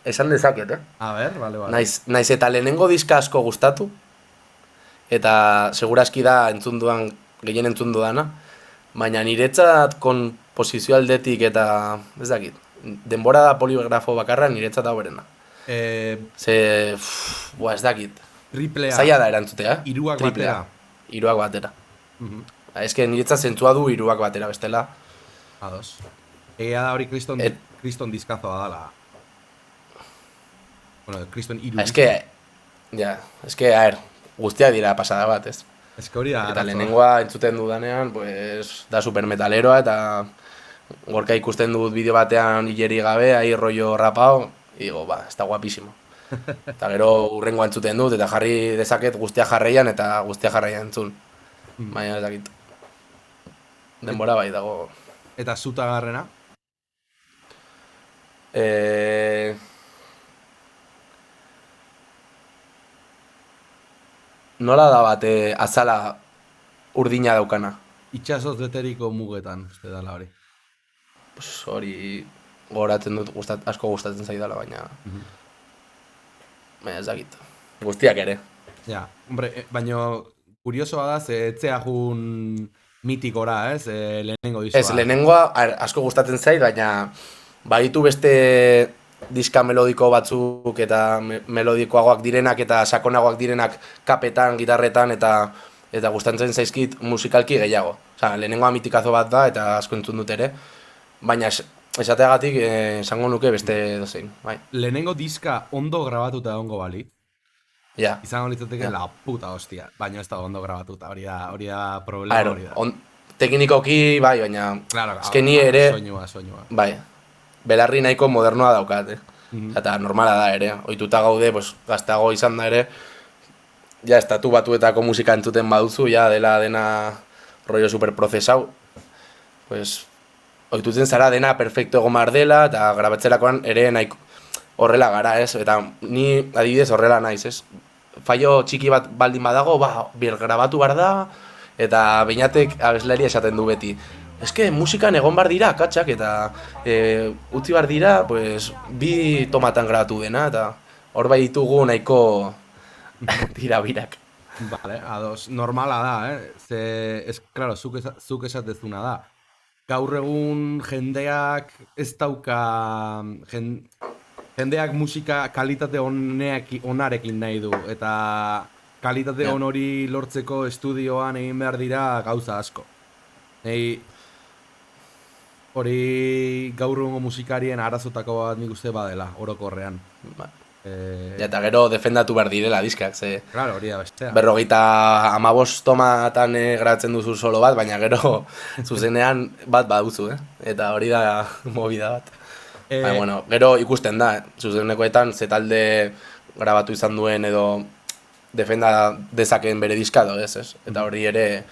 esan dezaket, A ber, bale. Naiz eta lehenengo diska asko gustatu, eta segurazki da gehien entzun dudana, baina niretzat konposizio aldetik eta, ez dakit, denbora da poligrafo bakarra niretzat hau berena. Ez dakit. Triplea. Zaila da erantzutea, Hiruak batera. Hiruak batera. Ez que niretzat zentzua du hiruak batera, bestela. Ados. Egia da hori kriston diskazoa dala. Bueno, kriston hiru. Ez que, guztiak dira pasada bat, ez? Ez que hori da. Eta lehenengoa entzuten dudanean, pues, da supermetaleroa, eta gorka ikusten dut bideo batean hileri gabe, ahi rollo rapao, digo, ez da guapísimo. Eta gero urrengoa entzuten dut, eta jarri dezaket guztia jarraian, eta guztia jarraian entzun. Baina ez dakit. Denbora bai dago. Eta zutagarrena? Nola da bat azala urdina daukana? Itxasoz beteriko mugetan, uste dala hori. Hori gogoratzen dut, asko gustatzen zaidala, baina... Baina ez dakit. Guztiak ere. Ja, hombre, baina kuriosoa da, ze etzea jun mitikora, ez? Lehenengo diskoa. Ez, lehenengoa asko gustatzen zait, baina baditu beste diska melodiko batzuk eta melodikoagoak direnak eta sakonagoak direnak kapetan, gitarretan eta gustatzen zaizkit musikalki gehiago. Osa, lehenengoa mitikazo bat da eta asko entzun dut ere, baina esateagatik esango nuke beste dozein. Bai. Lehenengo diska ondo grabatuta egongo bali. Ja. Izango litzateke la puta hostia, baina ez da ondo grabatuta, hori da problema hori da. Teknikoki bai, baina claro, ni ere soinua. Bai. Belarri nahiko modernoa daukat, Eta normala da ere, ohituta gaude, gazteago izan da ere, ja estatu batuetako musika entzuten baduzu, ja dena rollo superprozesau, ohitutzen zara dena perfecto egomar dela, eta grabatzerakoan ere nahiko horrela gara, ez? Eta ni adibidez horrela naiz, ez? fallo txiki bat baldin badago, grabatu behar da, eta beinatek abeslari esaten du beti. Eske musikan egon bar dira, katxak, eta utzi bar dira, pues, 2 tomatan grabatu dena, eta hor bai ditugu nahiko tirabirak. Vale, ados, normala da, Ze, claro, zuk esatezuna da. Gaur egun jendeak ez dauka, jendeak musika kalitate onarekin nahi du, eta kalitate on hori lortzeko estudioan egin behar dira gauza asko. Hori gaur egungo musikarien arazotako bat nik uste badela, orokorrean. Eta gero defendatu behar direla diskak, ze... Claro, hori da bestea. 55 tomatan grabatzen duzu solo bat, baina gero zuzenean bat baduzu, Eta hori da movida bat. Baina, bueno, gero ikusten da, zuzenekoetan ze talde grabatu izan duen edo defenda dezakeen bere diska edo ez? Eta hori ere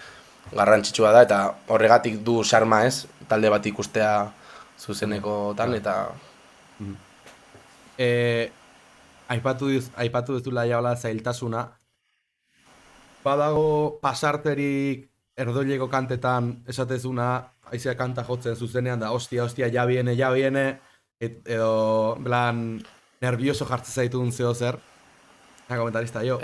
garrantzitsua da, eta horregatik du xarma ez, talde bat ikustea zuzenekotan, eta... Aipatu duzula jaula zailtasuna. Badago pasarterik erdoileko kantetan esatezuna, haizea kanta jotzen zuzenean da, hostia, ya viene, edo, plan, nervioso jartzen zaitun zeo zer. Komentarista jo.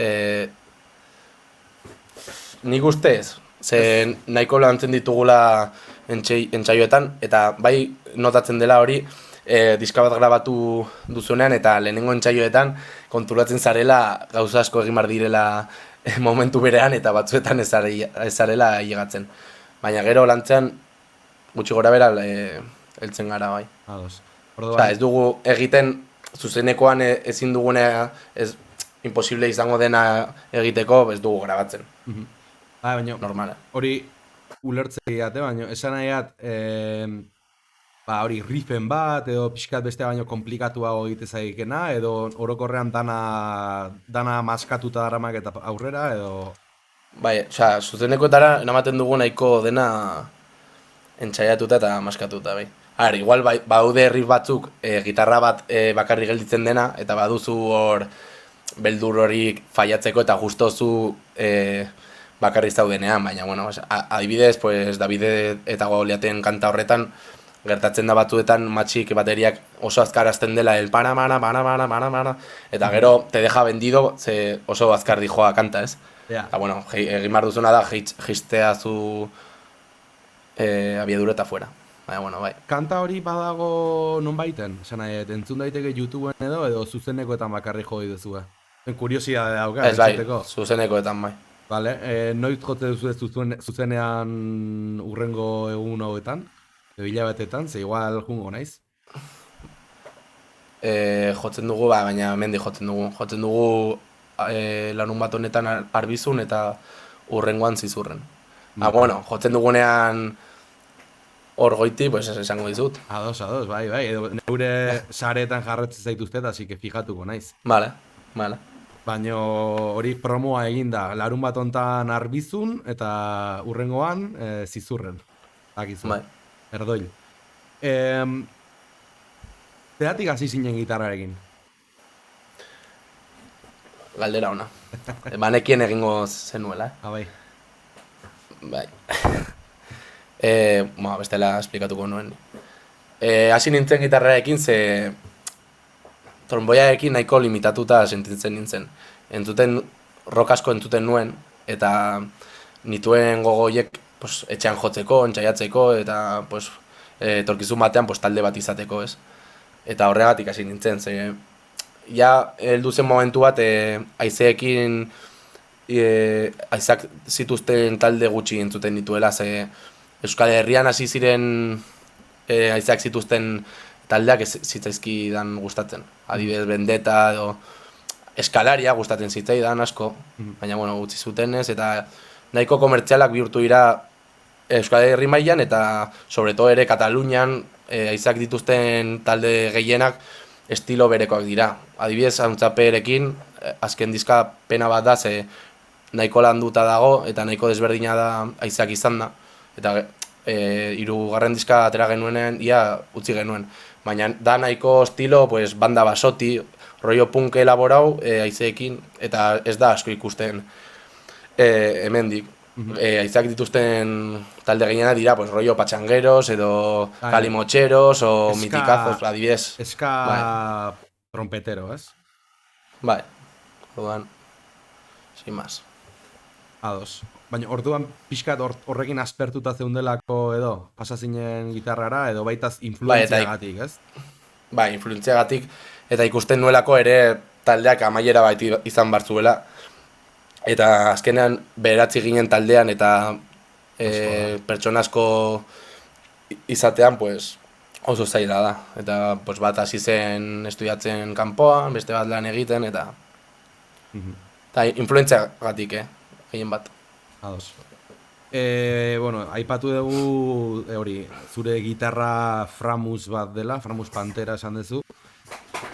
Nik ustez, ze nahiko lantzen ditugula entsaioetan, eta bai notatzen dela hori, diska bat grabatu duzunean eta lehenengo entsaioetan konturatzen zarela gauza asko egin bar direla momentu berean eta batzuetan ez zarela llegatzen. Baina gero lantzean gutxi gora bera heltzen gara bai. Osea, ez dugu egiten zuzenekoan ezin dugunea, imposible izango dena egiteko, ez dugu grabatzen. Baina, normala. Hori ulertzea baina esan nahiat, hori riffen bat, edo pixkat beste baino komplikatuago egite zaikena, edo orokorrean dana maskatuta daramak eta aurrera, edo... Bai, osea, zuzenekoetara namaten dugu nahiko dena entsaiatuta eta maskatuta, bai. Igual baude riff batzuk, gitarra bat bakarri gelditzen dena, eta baduzu hor beldur hori faiatzeko eta justozu bakarri zaudenean, baina, bueno, adibidez, pues, Davide eta Goliaten kanta horretan, gertatzen da batzuetan matxik bateriak oso azkar azten dela para, eta gero te deja vendido, ze oso azkar dijoa kanta, ez? Eta, bueno, egin behar duzuna da, jistea zu abiadura eta fuera. Baina, bueno, bai. Kanta hori badago non baiten? Esan nahi, entzun daiteke YouTubeen edo zuzenekoetan bakarri joi duzua? Kuriosia dauka, ez bai, zuzenekoetan bai. Vale, noiz jote duzu zuzenean urrengo egun hauetan? Hilabetetan, ze igual jungo naiz? Jotzen dugu, baina mendi jotzen dugu. Jotzen dugu lanun bat honetan arbizun eta urrengoan zizurren. Bueno, jotzen dugunean hor goiti, pues esango dizut. Ados, bai. Neure saretan jarretzen zaituztet, así que fijatuko naiz. Vale. Baina hori promoa eginda, larun bat hontan arbizun eta urrengoan zizurren. Akizu. Bai. Erdoil. Zeratik hasi zinen gitarrarekin? Galdera ona. Banekien egingo zenuela, Bai. Bai. Bestela esplikatuko nuen. Hasi nintzen gitarrarekin, ze tromboiarekin nahiko limitatuta sentitzen nintzen. Rock asko entzuten nuen, eta nituen gogoiek etxean jotzeko, entzaiatzeko, eta etorkizun batean talde bat izateko, ez? Eta horregatik hasi nintzen, ze heldu zen momentu bat haizeekin haizak zituzten talde gutxi entzuten dituela, ze Euskal Herrian hasi ziren haizeak zituzten taldeak ez zitzaizkidan gustatzen. Adibidez, Vendetta edo Eskalaria gustatzen zitzaidan asko, baina utzi zutenez, eta nahiko komertzialak bihurtu dira Euskal Herri mailan eta sobretodo ere Katalunian haizeak dituzten talde gehienak estilo berekoak dira. Adibidez, Antzaperekin azken diska pena bat da, ze nahiko landuta dago eta nahiko desberdina da haizeak izan da. Eta hirugarren diska atera genuenean ia utzi genuen. Baina da nahiko estilo banda basoti, rollo punk elaborau haizeekin, eta ez da asko ikusten hemendik. Aizak dituzten talde gehiena dira, pues, rollo patxangueros, edo kalimotxeros, o mitikazos, adibidez. Eska trompetero, ez? Bai, orduan, sin más. Ados. Baina orduan pixkat horrekin aspertuta zeundelako edo, pasazinen gitarrara, edo baitaz influentziagatik, ez? Bai, influentziagatik, eta ikusten nuelako ere taldeak amaiera baiti izan bartzuela. Eta azkenean beratzi ginen taldean eta pertsona asko izatean pues, oso zaila da. Eta pues, bat hasi zen estudiatzen kanpoan, beste bat lan egiten, eta influentziagatik, gehien bat. Ados. Bueno, aipatu dugu hori, zure gitarra Framus bat dela, Framus Pantera esan duzu.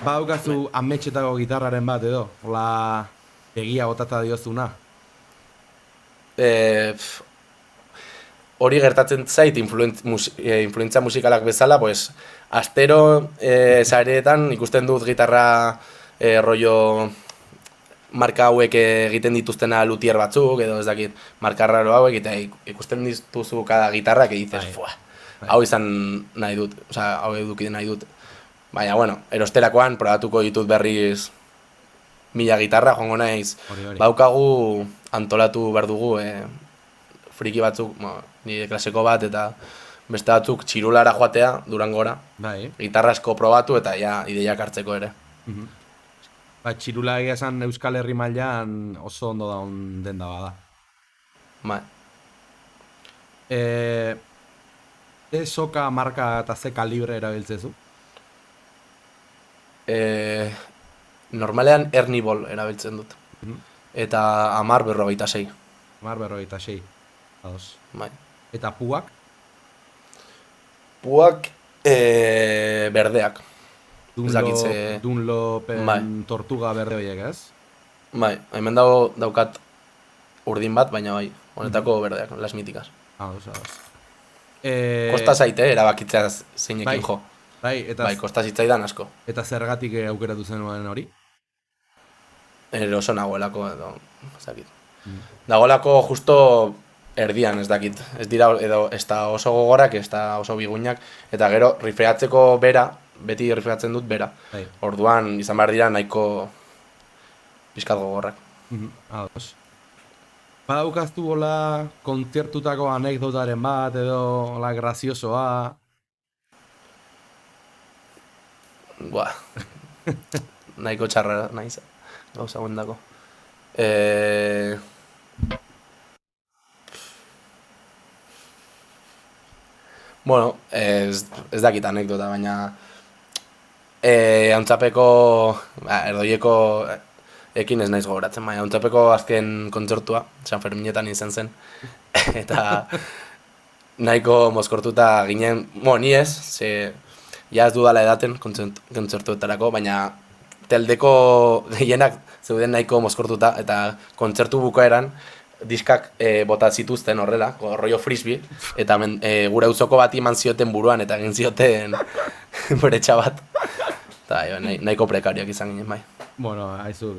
Badaukazu ametxetako gitarraren bat edo, hola egia botata diozuna? Hori gertatzen zait influentzia musikalak bezala, pues, astero sareetan ikusten dut gitarra rollo marka hauek egiten dituztena luthier batzuk, edo ez dakit, marka raro hauek, eta ikusten dituzu cada gitarra, que dices, hau izan nahi dut, oza, hau eduki nahi dut. Baina, bueno, erosterakoan probatuko ditut berriz 1000 gitarra, joango naiz. Baukagu antolatu behar dugu, friki batzuk, nire klaseko bat, eta beste batzuk txirulara joatea, Durangora. Gitarra asko probatu eta ja ideiak hartzeko ere. Txirula egia esan Euskal Herri mailan oso ondo daun denda bada. Bai. Soka marka eta ze kalibre erabiltzezu? Normalean Ernibol erabiltzen dut. Eta 10-56. 10-56. Ados. Bai. Eta puak? Puak berdeak. Dunlopen tortuga berde horiek, ez? Bai, hemen daukat urdin bat, baina bai, honetako berdeak, las míticas. Ados. Kosta zaite, erabakitzea zeinekin jo. Bai, kosta zitzaidan asko. Eta zergatik aukeratu zenuen hori? Oso nagoelako, edo, ez dakit. Dagoelako justo erdian, ez dakit. Ez dira, edo, ez da oso gogorak, ez da oso biguinak, eta gero rifeatzeko bera, beti rifeatzen dut bera. Orduan, izan behar dira nahiko pizkat gogorrak. Ados. Badaukaztu hola kontzertutako anekdotaren bat, edo hola graziosoa? Buah, nahiko txarra nahiz, gauza guendako. Bueno, ez dakit anekdota, baina Antzapeko, erdoieko ekin ez naiz gogoratzen, baina Antzapeko azken kontzertua, San Ferminetan izan zen, eta nahiko mozkortuta ginen, ni ez, ja ez dudala edaten kontzertuetarako, baina taldeko gehienak zeuden nahiko mozkortuta, eta kontzertu bukaeran diskak bota zituzten horrela, rollo frisbee, eta gure auzoko bati eman zioten buruan, eta egin zioten beretxa bat. Eta nahiko prekariak izan ginen, bai. Bueno, haizu...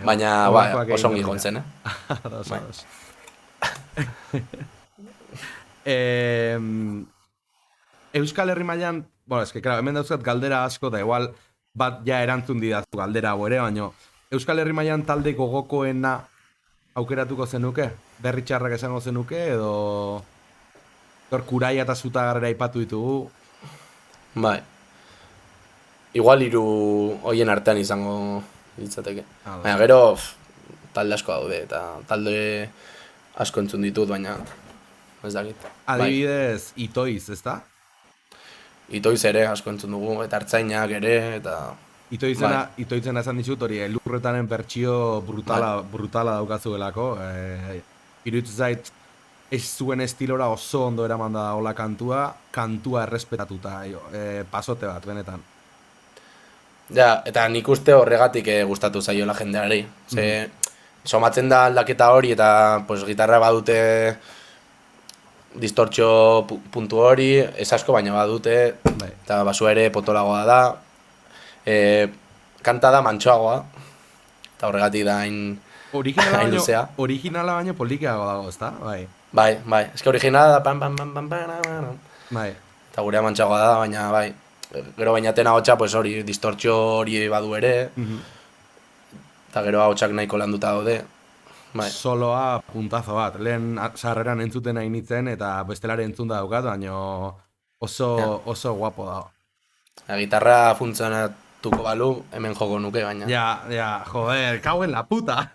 Baina, oso ongi jontzen, Ados. Euskal Herri mailan, bueno, eske, claro, hemen dauzkat galdera asko, da igual bat ja erantzun didazu galdera hau ere, baina Euskal Herri mailan talde gogokoena aukeratuko zenuke? Berri txarrak esango zenuke, edo Kuraia eta Zutagarrera aipatu ditugu? Bai. Igual 3 hoien artean izango litzateke. Baina gero talde asko daude, eta talde asko entzun ditut, baina ez dakit. Adibidez, Itoiz, ezta? Itoiz ere asko entzun dugu, eta Artzainak ere, eta... Itoizena esan dizut hori, Lurretaren bertsio brutala daukazuelako. Iruditzen zait, ez zuen estilora oso ondo eraman da hola kantua errespetatuta, pasote bat, benetan. Ja, eta nik uste horregatik gustatu zaiola jendeari. Somatzen da aldaketa hori, eta gitarra badute distortxo puntu hori, ez asko baina badute, eta basu ere potolagoa da. kanta da mantsoagoa, eta horregatik da hain luzea. Originala baino polikiago dago, ezta? Bai. Bai, eske originala da pam pam pam pam pam. Bai. Eta gurea mantsoagoa da, baina bai. Gero bainaten ahotsa, pues hori, distortxo hori badu ere. Eta gero ahotsak nahiko landuta daude. Bai. Soloa puntazo bat. Lehen sarreran entzuten nahi nintzen eta bestelare entzun da daukat, baina oso guapo dago. La gitarra funtzionatuko balu, hemen joko nuke, baina. Ja, joder, kauen la puta.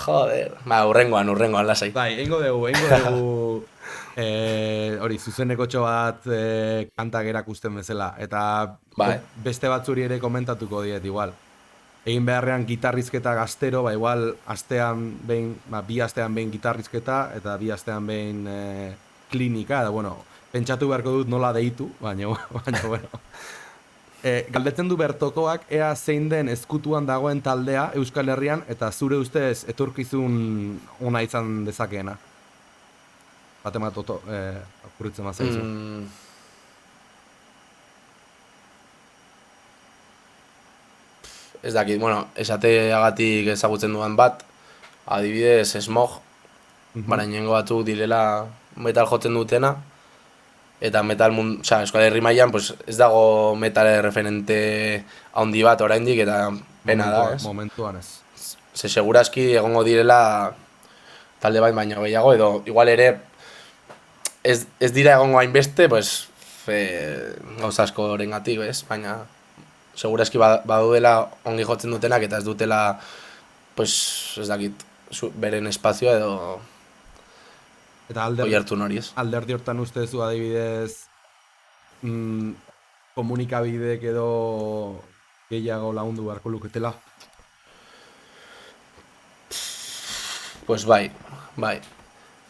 Joder. Urrengoan lasai. Bai, eingo dugu hori, zuzeneko bat kantak erakusten bezala. Eta beste batzuri ere komentatuko diet, igual. Egin beharrean gitarrizketa gaztero, igual astean behin, bi astean behin gitarrizketa eta bi astean behin klinika, eta bueno, pentsatu beharko dut nola deitu, baina bueno. Galdetzen du Bertokoak ea zein den ezkutuan dagoen taldea Euskal Herrian eta zure ustez etorkizun ona izan dezakeena. Batemat okurritzen mazaizu. Ez dakit, bueno, esateagatik ezagutzen duan bat, adibidez Smog, barainengo batzuk direla metal jotzen dutena, eta metal Euskal Herri mailan pues, ez dago metal referente handi bat oraindik eta pena da, ez? Momentuan ez. Ze segurazki egongo direla talde bat baino gehiago, edo igual ere ez dira egongo hainbeste, pues, gauza askorengatik, ez? Baina segurazki badudela ongi jotzen dutenak eta ez dutela, pues, ez dakit, beren espazioa edo eta oihartzun hori, ez? Alderdi hortan ustezu adibidez komunikabidek edo gehiago lagundu beharko luketela? Pues bai.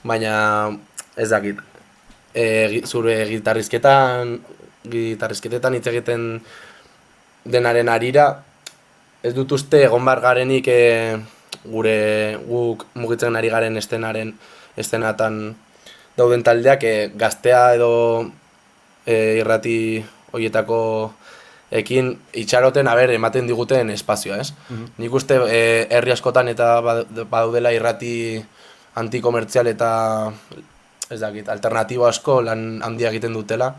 Baina ez dakit. Zure gitarrizketetan hitz egiten denaren arira, ez dut uste egon bar garenik guk mugitzen ari garen eszenatan dauden taldeak gaztea edo irrati horietako ekin itxaroten ematen diguten espazioa, ez? Nik uste herri askotan eta badaudela irrati antikomertzial eta ez dakit, alternatibo asko lan handia egiten dutela.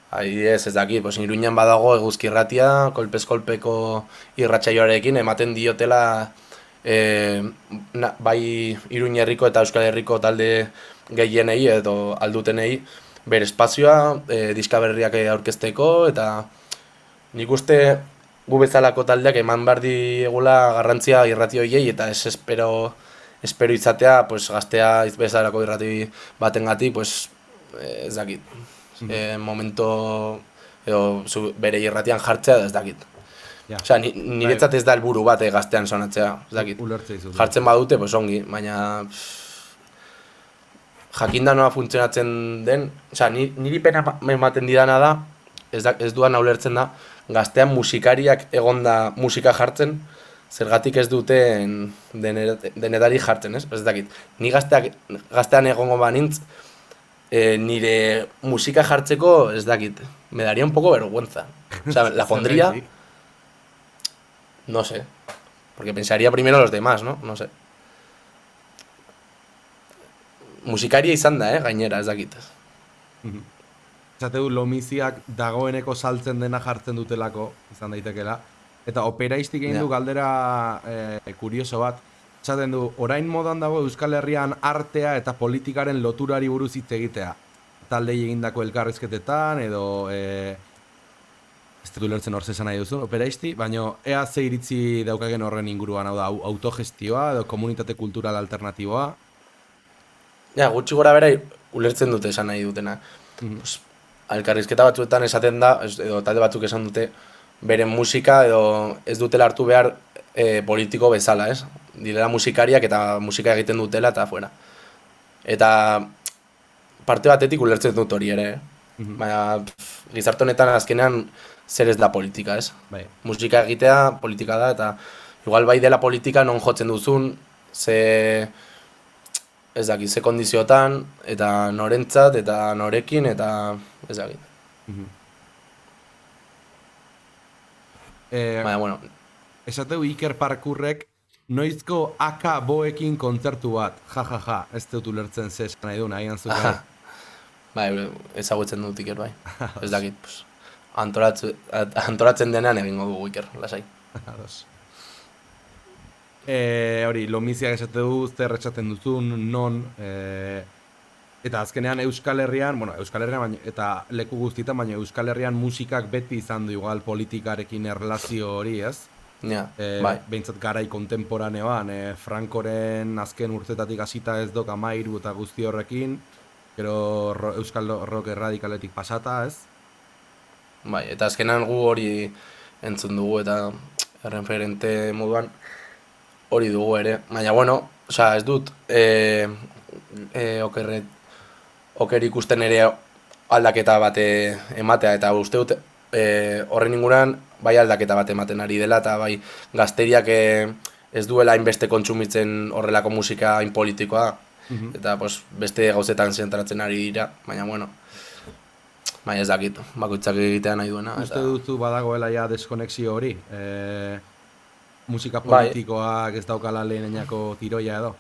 Adibidez, ez dakit, Iruñan badago eguzki irratia, kolpez-kolpeko irratsaioarekin ematen diotela bai Iruña herriko eta Euskal Herriko talde gehienei edo aldutenei bere espazioa, diska berriak aurkezteko eta nik uste gu bezalako taldeak eman behar diegula garrantzia irrati horiei eta ez espero izatea gaztea bezalako irrati batengatik, ez dakit. Momento edo bere irratian jartzea ez dakit. Osea, niretzat ez da helburu bat gaztean sonatzea, ez dakit. Jartzen badute, ongi, baina jakinda nola funtzionatzen den, osea, niri pena ematen didana da, ez duan ulertzen da, gaztean musikariak egonda musika jartzen, zergatik ez duten denetari jartzen, ez? Ez dakit. Ni gaztean egongo banintz, nire musika jartzeko, ez dakit, me daría un poco vergüenza. O sea, la pondría, no sé, porque pensaría primero los demás, ¿no? No sé. Musikaria izan da, gainera, ez dakit. Zate du, lomiziak dagoeneko saltzen dena jartzen dutelako, izan daitekela, eta operaistik egin du galdera kurioso bat. Esaten du, orain modan dago Euskal Herrian artea eta politikaren loturari buruz hitz egitea. Taldei egindako elkarrizketetan edo ez dut ulertzen hor zesan nahi duzu, operaisti, baina ea ze iritzi daukagen horren inguruan, hau da, autogestioa edo komunitate kultural alternatiboa. Ja, gutxi gora bera ulertzen dute esan nahi dutena. Elkarrizketa batzuetan esaten da, edo talde batzuk esan dute, beren musika edo ez dutela hartu behar politiko bezala, ez? Direla musikariak eta musika egiten dutela eta fuera. Eta parte batetik ulertzen dut hori ere, baina gizarte honetan azkenean zer ez da politika, ez? Musika egitea politika da eta igual bai dela politika non jotzen duzun, ze kondiziotan eta norentzat eta norekin eta ez dakit. Baina, bueno. esateu Iker Parkurrek noizko AK boekin kontzertu bat, ja, ez dut ulertzen ze esan nahi du, nahian zuke. Bai, ezagutzen dut Iker, bai. Ez dakit, pues, antolatzen denean egingo dugu Iker, lasai. Ados. Hori, lomiziak esate du, zer esaten duzun, non, eta azkenean Euskal Herrian, baina, eta leku guztietan, baina Euskal Herrian musikak beti izan du igual politikarekin erlazio hori, ez? Ja, bai. Behintzat garai kontemporaneoan, Frankoren azken urtetatik hasita ez dok 13 eta guzti horrekin, gero Euskal Rock erradikaletik pasata, ez? Bai, eta azkenan gu hori entzun dugu eta referente moduan hori dugu ere. Baina, bueno, osea, ez dut oker ikusten ere aldaketa bate ematea, eta uste dut horren inguruan bai aldaketa bat ematen ari dela, eta bai gazteriak ez duela hainbeste kontsumitzen horrelako musika hain politikoa, eta pues, beste gauzetan zentratzen ari dira, baina bueno, baina ez dakit, bakoitzak egitea nahi duena. Uste duzu badagoela ja deskonexio hori? Musika politikoak ez daukala lehenenako tiroia edo?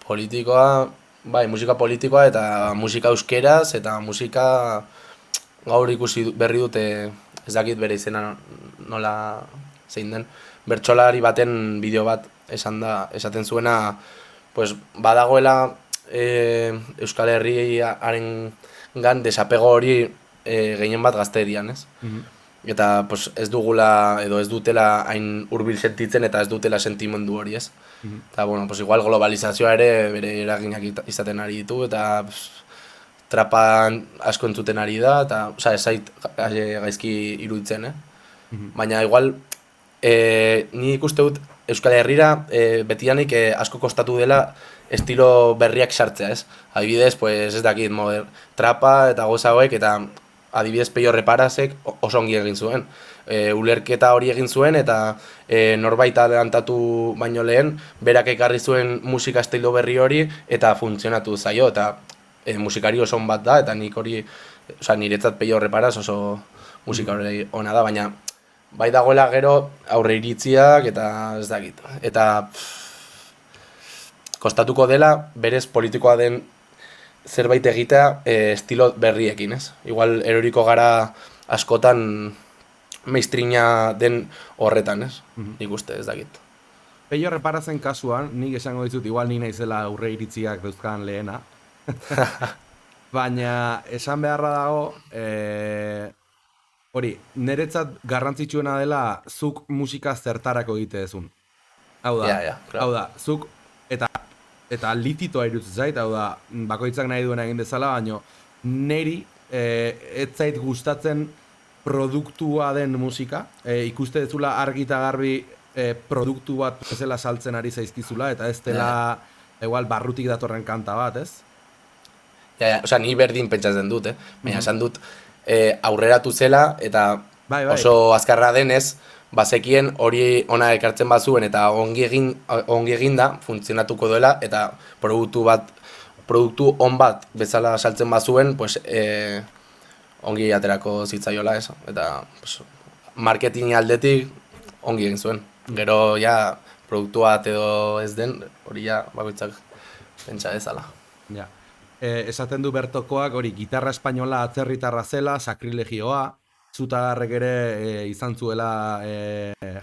Politikoa, bai, musika politikoa eta musika euskeraz eta musika gaur ikusi berri dute, ez dakit bere izena nola zein den, bertsolari baten bideo bat esaten zuena, pues, badagoela Euskal Herriaren desapego hori gehien bat gazterian, ez? Eta pues, ez dugula edo ez dutela hain hurbil sentitzen eta ez dutela sentimendu hori, ez? Eta, bueno, pues igual globalizazioa ere bere eraginak izaten ari ditu, eta pues, trapan asko entzuten ari da, eta, osea, ez zait gaizki iruditzen, Baina, igual, ni ikuste dut Euskal Herrira betianik asko kostatu dela estilo berriak sartzea, ez? Adibidez, pues, ez dakit, trapa eta goza hauek, eta adibidez Peio Reparasek oso ongi egin zuen. Ulerketa hori egin zuen, eta norbait adelantatu baino lehen, berak ekarri zuen musika estilo berri hori, eta funtzionatu zaio, eta musikari oso on bat da, eta nik hori, osea, niretzat Peio Reparas oso musika hori ona da, baina bai dagoela gero aurre iritziak, eta ez dakit. Eta kostatuko dela, berez politikoa den zerbait egitea estilo berriekin, ez? Igual eroriko gara askotan mainstreama den horretan, ez? Nik uste, ez dakit. Peio Reparazen kasuan, nik esango dizut, igual ni naizela aurre iritziak dauzkan lehena. Baina esan beharra dago, hori, niretzat garrantzitsuena dela zuk musika zertarako egite dezun. Hau da, zuk, eta lititoa irutzen zait, hau da, bakoitzak nahi duena egin dezala, baina niri ez zait gustatzen produktua den musika, ikuste dezula argi eta garbi produktu bat bezala saltzen ari zaizkizula, eta ez dela igual barrutik datorren kanta bat, ez? Osea, ni berdin pentsatzen dut, baina esan dut aurreratu zela, eta oso azkarra denez, bazekien hori ona ekartzen bazuen eta ongi eginda funtzionatuko duela, eta produktu on bat bezala saltzen bazuen, pues, ongi aterako zitzaiola, ez? Eta pues, marketing aldetik ongi egin zuen. Gero ja produktu bat edo ez den, hori ja bakoitzak pentsa dezala. Ja. Esaten du Bertokoak hori gitarra espainola atzerritarra zela, sakrilegioa, Zutagarrek ere izan zuela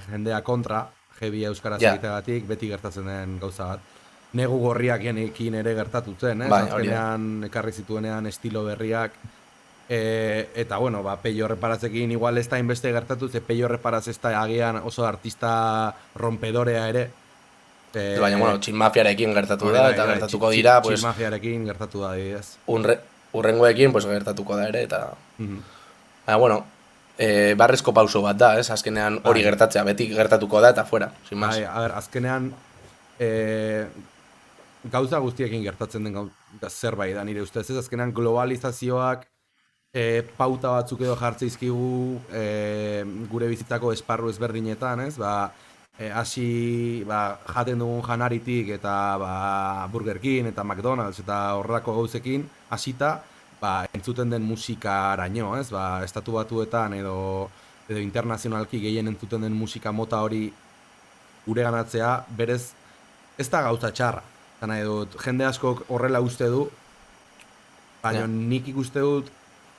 jendea kontra, heavy euskaraz egiteagatik, beti gertatzen den gauza bat. Negu gorriakenekin ere gertatu zen, azkenean ekarri zituenean estilo berriak. Eta, bueno, Peio Reparazekin igual ez da inbeste gertatu, ze Peio Reparaz ez da agian oso artista rompedorea ere. Baina, bueno, Txinmafiarekin gertatu da, eta gertatuko dira, pues... Txinmafiarekin gertatu da, ez. Urrengoekin, pues, gertatuko da ere, eta... Baina, bueno, barrezko pauso bat da, ez? Azkenean hori gertatzea, beti gertatuko da, eta fuera, sin más. A ber, azkenean... Gauza guztiekin gertatzen den zerbait da, nire ustez, ez? Azkenean globalizazioak pauta batzuk edo jartzeizkigu gure bizitzako esparru ezberdinetan, ez? Hasi jaten dugun janaritik eta Burger King eta McDonald's eta horrelako gauzekin hasita entzuten den musikaraino, ez? Estatu Batuetan edo edo internazionalki gehien entzuten den musika mota hori gureganatzea, berez ez da gauza txarra. Eta nahi dut, jende askok horrela uste du, baina nik ikuste dut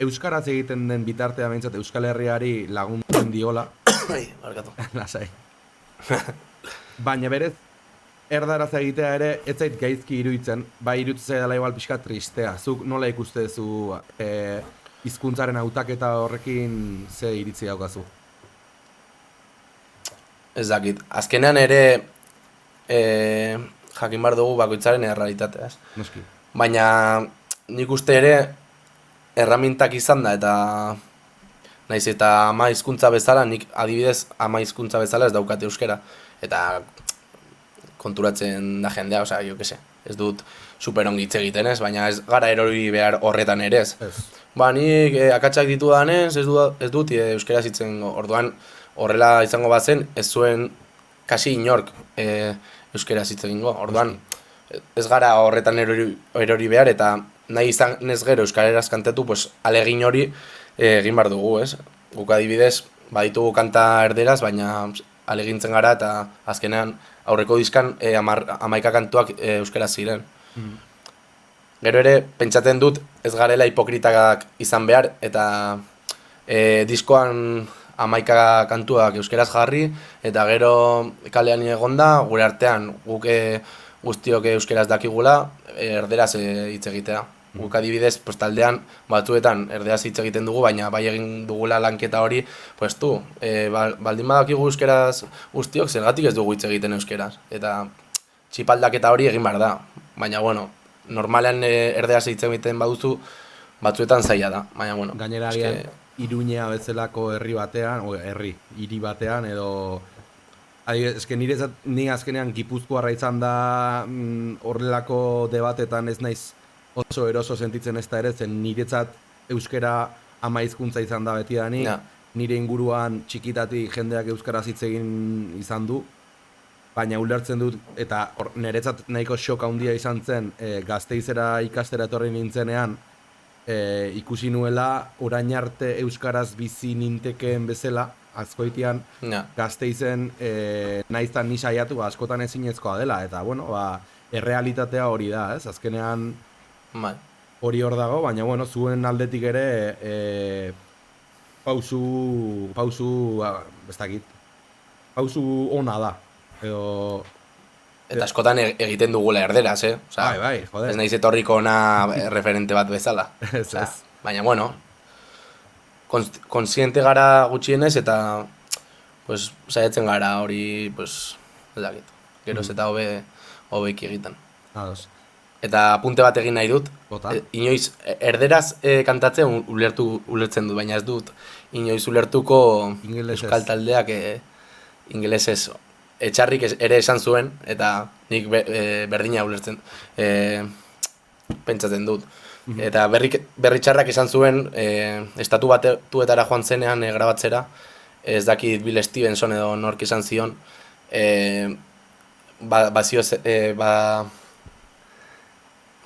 euskaraz egiten den bitartea behintzat Euskal Herriari laguntzen diola. Barkatu. Lasai. Baina berez, erdaraz egitea ere, ez zait gaizki iruditzen, bai iruditzen dela igual pixka tristea. Zuk nola ikuste zu hizkuntzaren hautaketa horrekin ze iritzi daukazu? Ez dakit. Azkenean ere jakin behar dugu bakoitzaren errealitatea, ez? Noski. Baina nik uste ere erramintak izan da eta naiz eta ama hizkuntza bezala, nik adibidez ama hizkuntza bezala ez daukate euskera. Eta konturatzen da jendea, osea, jo kese. Ez dut super ongi hitz egiten ez, baina ez gara erori behar horretan ere ez. Ba, nik akatsak ditudanez ez dut euskera hitzen orduan horrela izango bazen ez zuen kasi inork euskera hitz egingo. Orduan ez gara horretan erori behar eta nahi izan ez gero euskareraz kantatu, pues alegin hori egin behar dugu, ez? Guk adibidez, baditugu kanta erderaz, baina alegintzen gara eta azkenean aurreko diskan 11 kantuak euskaraz ziren. Gero ere, pentsatzen dut ez garela hipokritakak izan behar eta diskoan 11 kantuak euskaraz jarri eta gero kalean egonda gure artean guk guztiok euskaraz dakigula erderaz hitz egitea. Guk adibidez, pues, taldean batzuetan erderaz hitz egiten dugu, baina bai egin dugula lanketa hori, pues tu, baldin badakigu euskeraz guztiok, zergatik ez dugu hitz egiten euskeraz. Eta txipaldaketa hori egin behar da. Baina, bueno, normalean erderaz hitz egiten baduzu, batzuetan zaila da. Baina, bueno, gainera Iruña bezalako herri batean, hiri batean, edo eske ni azkenean Gipuzkoarra izan da horrelako debatetan ez naiz oso eroso sentitzen ez da ere, zen niretzat euskera ama hizkuntza izan da betidanik, nire inguruan txikitatik jendeak euskaraz hitz egin izan du, baina ulertzen dut, eta niretzat nahiko shock handia izan zen, Gasteizera ikastera etorri nintzenean, ikusi nuela orain arte euskaraz bizi nintekeen bezala, Azkoitian, Gasteizen naiztan ni saiatu askotan ezinezkoa dela, eta bueno, errealitatea hori da, ez? Azkenean hori hor dago, baina bueno, zuen aldetik ere pausu ez dakit, pausu ona da, edo... Eta askotan egiten dugula erderaz, Osa, bai, joder. Ez naiz etorriko ona referente bat bezala. Baina, bueno, konsiente gara gutxienez eta pues, saiatzen gara hori, pues, ez dakit, geroz eta hobeki egiten. Ados. Eta apunte bat egin nahi dut, inoiz erderaz kantatzen ulertzen dut, baina ez dut inoiz ulertuko euskal taldeak ingelesez etxarrik ere esan zuen, eta nik berdina ulertzen pentsatzen dut. Eta berri txarrak esan zuen estatu batuetara joan zenean grabatzera, ez dakit Bill Stevenson edo nork esan zion,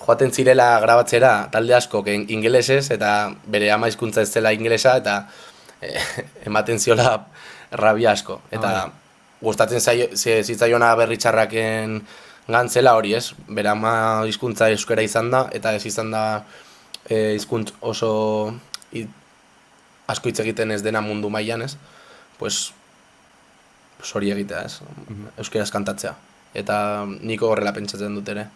joaten zirela grabatzera talde askok ingelesez, eta bere ama hizkuntza ez zela ingelesa, eta ematen ziola rabia asko. Eta gustatzen zitzaiona berri txarraken gantzela hori, ez? Bere ama hizkuntza euskara izan da, eta ez izan da hizkuntz oso asko hitz egiten ez dena mundu mailan, ez? Pues hori egitea, ez? Euskaraz kantatzea. Eta niko horrela pentsatzen dut ere.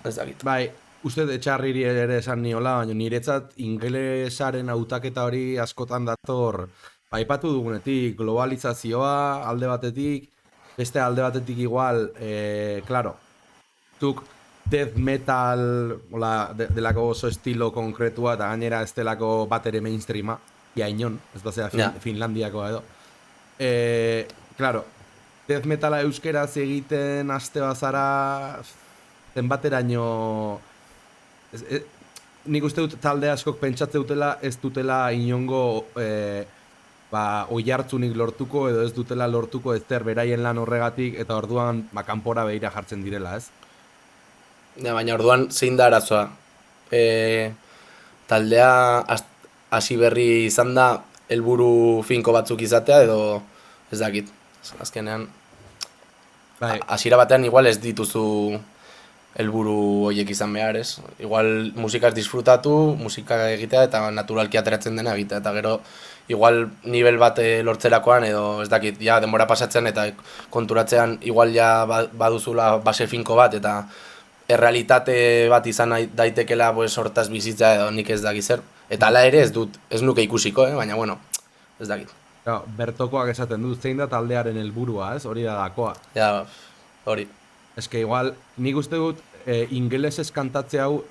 Ez dakit. Bai, uste etxarriri ere esan niola, baina niretzat ingelesaren hautaketa hori askotan dator, aipatu dugunetik, globalizazioa alde batetik, beste alde batetik igual, claro, zuk death metal delako oso estilo konkretua, eta gainera ez delako bat ere mainstreama, inon, ez da zera Finlandiakoa edo. Claro, death metala euskeraz egiten aste bazara, zenbateraino... Nik uste dut talde askok pentsatze dutela ez dutela inongo oihartzunik lortuko edo ez dutela lortuko ezter beraien lan horregatik eta orduan kanpora begira jartzen direla, ez? Ja, baina orduan zein da arazoa. Taldea hasi berri izan da helburu finko batzuk izatea edo ez dakit. Azkenean, Bai, hasiera batean igual ez dituzu helburu horiek izan behar, ez? Igual musikaz disfrutatu, musika egitea eta naturalki ateratzen dena egitea. Eta gero, igual nivel bat lortzerakoan edo ez dakit, ja denbora pasatzen eta konturatzean igual ja baduzula base finko bat eta errealitate bat izan daitekela pues, hortaz bizitza edo nik ez dakit zer. Eta hala ere ez nuke ikusiko, baina bueno, ez dakit. claro, Bertokoak esaten du, zein da taldearen helburua, ez? Hori da gakoa. Ja, hori. Eske igual, nik uste dut ingelesez kantatze hau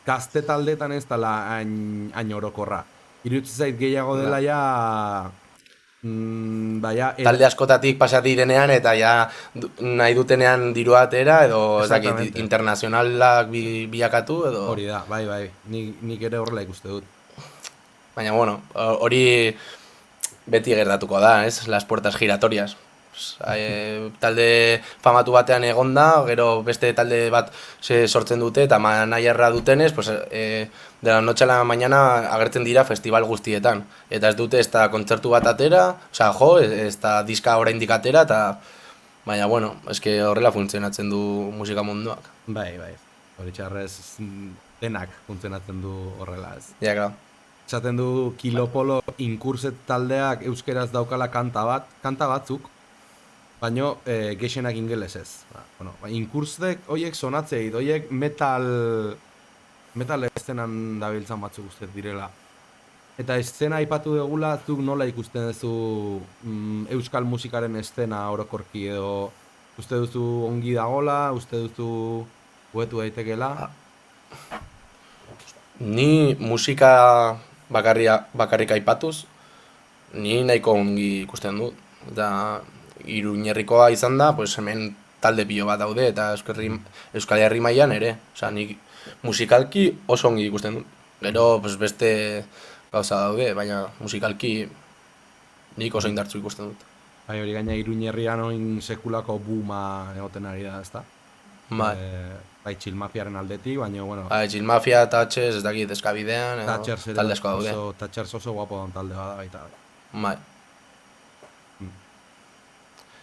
gazte taldetan ez dela hain orokorra. Iruditzen zait gehiago dela ja... Baina... Talde askotatik pasati direnean eta ja nahi dutenean dirua atera edo ez dakit, internazionalak bilakatu edo... Hori da, bai, nik ere horrela ikuste dut. Baina bueno, hori beti gertatuko da, ez? Las puertas giratorias. Talde famatu batean egonda, gero beste talde bat sortzen dute eta managerra dutenez, pues, de la noche a la mañana agertzen dira festival guztietan. Eta ez dute ez da kontzertu bat atera, osea, ez da diska oraindik atera, eta baina, bueno, eske horrela funtzionatzen du musika munduak. Bai, hori txarrez denak funtzionatzen du horrela ez. Ja, claro. Esaten du Kilopolo inkurset taldeak euskeraz daukala kanta batzuk, baino gehienak ingelesez. Inkursek horiek sonatzeit, horiek metal eszenan dabiltzan batzuk uste direla. Eta eszena aipatu dugula, zuk nola ikusten duzu euskal musikaren eszena orokorki edo uste duzu ongi dagola, uste duzu hobetu daitekela? Ni musika bakarrik aipatuz, ni nahiko ongi ikusten dut. Eta Iruñerrikoa izan da, pues hemen talde pilo bat daude eta Euskal Herri mailan ere. Osea, nik musikalki oso ongi ikusten dut. Gero pues, beste gauza daude, baina musikalki nik oso indartzu ikusten dut. Bai, hori gaina Iruñerrian oin sekulako booma egoten ari da, ezta? Bai, Chill Mafiaren aldetik, baina, bueno... Bai, Chill Mafia, Tatxez, ez dakit, Eskabidean, talde asko daude. Tatxers oso guapo dan talde bada baita. Bai.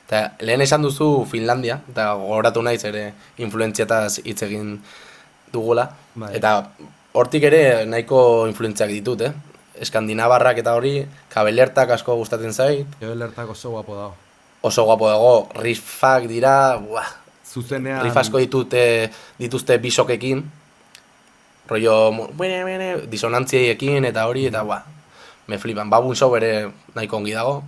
Eta lehen esan duzu Finlandia, eta gogoratu naiz ere influentziataz hitz egin dugula. Bai. Eta hortik ere nahiko influentziak ditut, Eskandinavarrak eta hori, Kabelertak asko gustatzen zait. Kabelertak oso guapo dago. Oso guapo dago, riffak dira, buah. Zuzenean... Riff asko dituzte bisokekin, rollo, disonantziekin eta hori, eta buah, me flipan. Babun Show ere nahiko ongi dago.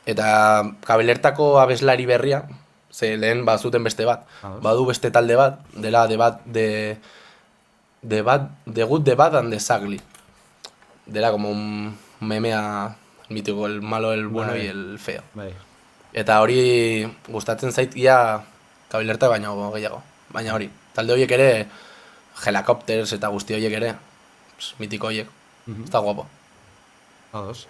Eta Kabelertako abeslari berria, ze lehen bazuten beste bat. Badu beste talde bat, dela The Good, The Bad and The Ugly. Dela como un memea mítico, el malo, el bueno y el feo. Bai. Eta hori gustatzen zait ia Kabelerta baino gehiago. Baina hori, talde horiek ere, Helicopters eta guzti horiek ere, mitiko horiek, ez da guapo. Ados.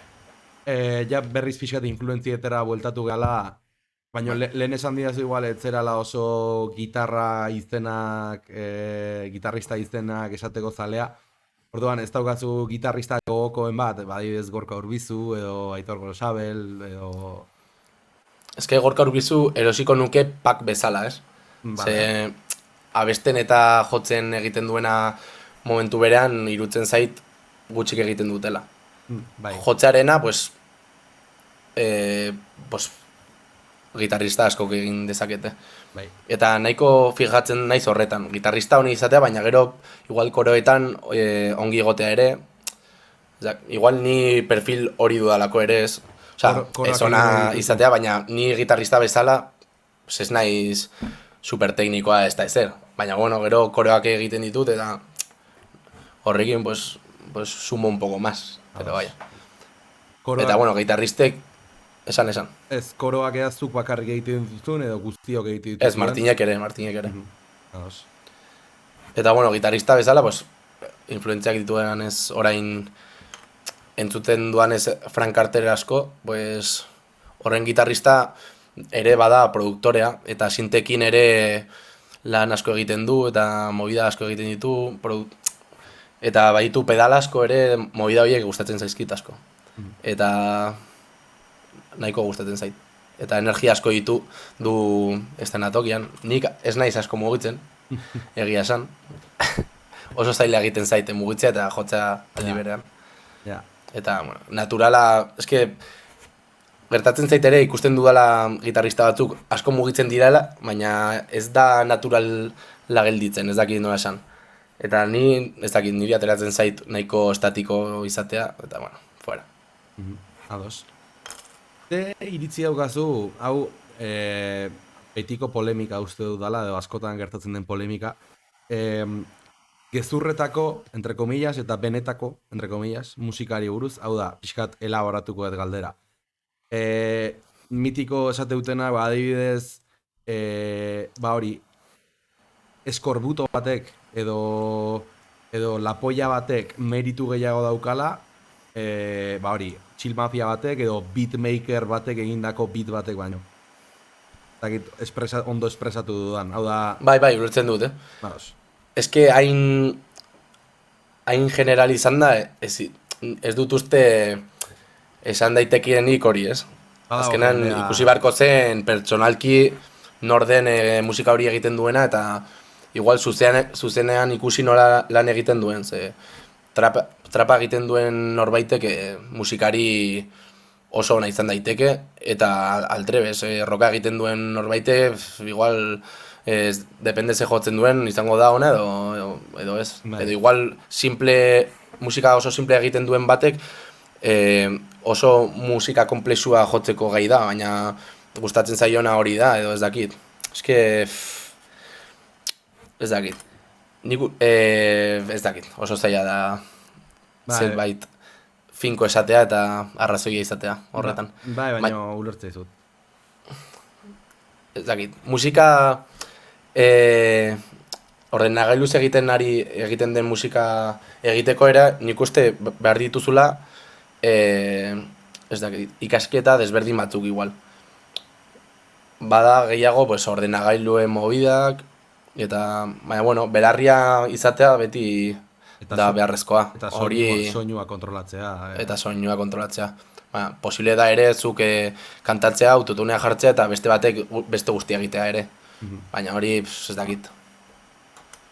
Ja berriz pixkat influentzietera bueltatu gala, baina lehen esan didazu igual etzerala oso gitarrista izenak esateko zalea. Orduan ez daukazu gitarrista gogokoen bat, badibidez Gorka Urbizu edo Aitor Gorosabel edo... Ez que Gorka Urbizu erosiko nuke pak bezala, ez? Ze abesten eta jotzen egiten duena momentu berean irutzen zait gutxik egiten dutela. Bai. Jotzearena, pues gitarrista asko egin dezakete. Bai. Eta nahiko fijatzen naiz horretan, gitarrista honi izatea, baina gero igual koroetan ongi egotea ere, igual ni perfil hori dudalako ere ez, ez ona izatea, baina ni gitarrista bezala, ez naiz super teknikoa ez da ezer, baina bueno, gero koroak egiten ditut eta horrekin pues sumo un poco más, pero vaya. Eta bueno, gitarristek esan. Ez koroak edazuk bakarrik egiten dituzun edo guztiok egiten dituzun? Ez, Martinek ere. Eta bueno, gitarrista bezala, pues, influentziak dituenan ez orain entzuten duan ez Frank Carter asko, pues, horren gitarrista ere bada produktorea, eta sintekin ere lan asko egiten du, eta movida asko egiten ditu, eta baditu pedal asko ere movida horiek gustatzen zaizkit asko. eta nahiko gustatzen zait. Eta energia asko du estenatokian. Nik ez naiz asko mugitzen, egia esan. Oso zaila egiten zaite mugitzea eta jotzea aldi berean. Ja. Eta, bueno, naturala, eske, gertatzen zait ere ikusten dudala gitarrista batzuk asko mugitzen direla, baina ez da naturala gelditzen, ez dakit nola esan. Eta ni, ez dakit, niri ateratzen zait nahiko estatiko izatea, eta, bueno, fuera. Ados. Ze iritzi daukazu, hau betiko polemika uste dudala, edo askotan gertatzen den polemika, gezurretako, entre comillas, eta benetako, entre comillas, musikari buruz, hau da, pixkat elaboratuko ez galdera. Mitiko esate dutena, adibidez, hori, eskorbuto batek, edo lapoia batek meritu gehiago daukala, hori, chill mafia batek, edo beatmaker batek egindako beat batek baino. Ondo espresatu dudan, hau da... Bai, ulertzen dut, Baos. Eske hain general izan da, ez dut uste esan daitekienik hori, ez? Azkenan ikusi barko zen pertsonalki norden musika hori egiten duena, eta igual zuzenean ikusi nola lan egiten duen, ze trapa egiten duen norbaitek musikari oso ona izan daiteke, eta altrebez, roka egiten duen norbaitek, igual... depende ze jotzen duen, izango da ona edo ez. Edo igual musika oso simple egiten duen batek oso musika komplexua jotzeko gai da, baina gustatzen zaiona hori da, edo ez dakit. Eske... ez dakit. Ez dakit, oso zaila da zerbait finko esatea eta arrazoia izatea horretan. Bai, baina ulertze dizut. Ez dakit, musika... ordenagailuz egiten den musika egiteko era, nik uste behar dituzula ez dakit, ikasketa desberdin batzuk igual. Bada gehiago ordenagailuen mobidak, eta, baina, bueno, belarria izatea beti da beharrezkoa. Eta soinua kontrolatzea. Eta soinua kontrolatzea. Posible da ere, zuk kantatzea, autotunea jartzea, eta beste batek beste guztia egitea ere. Baina hori, ez dakit.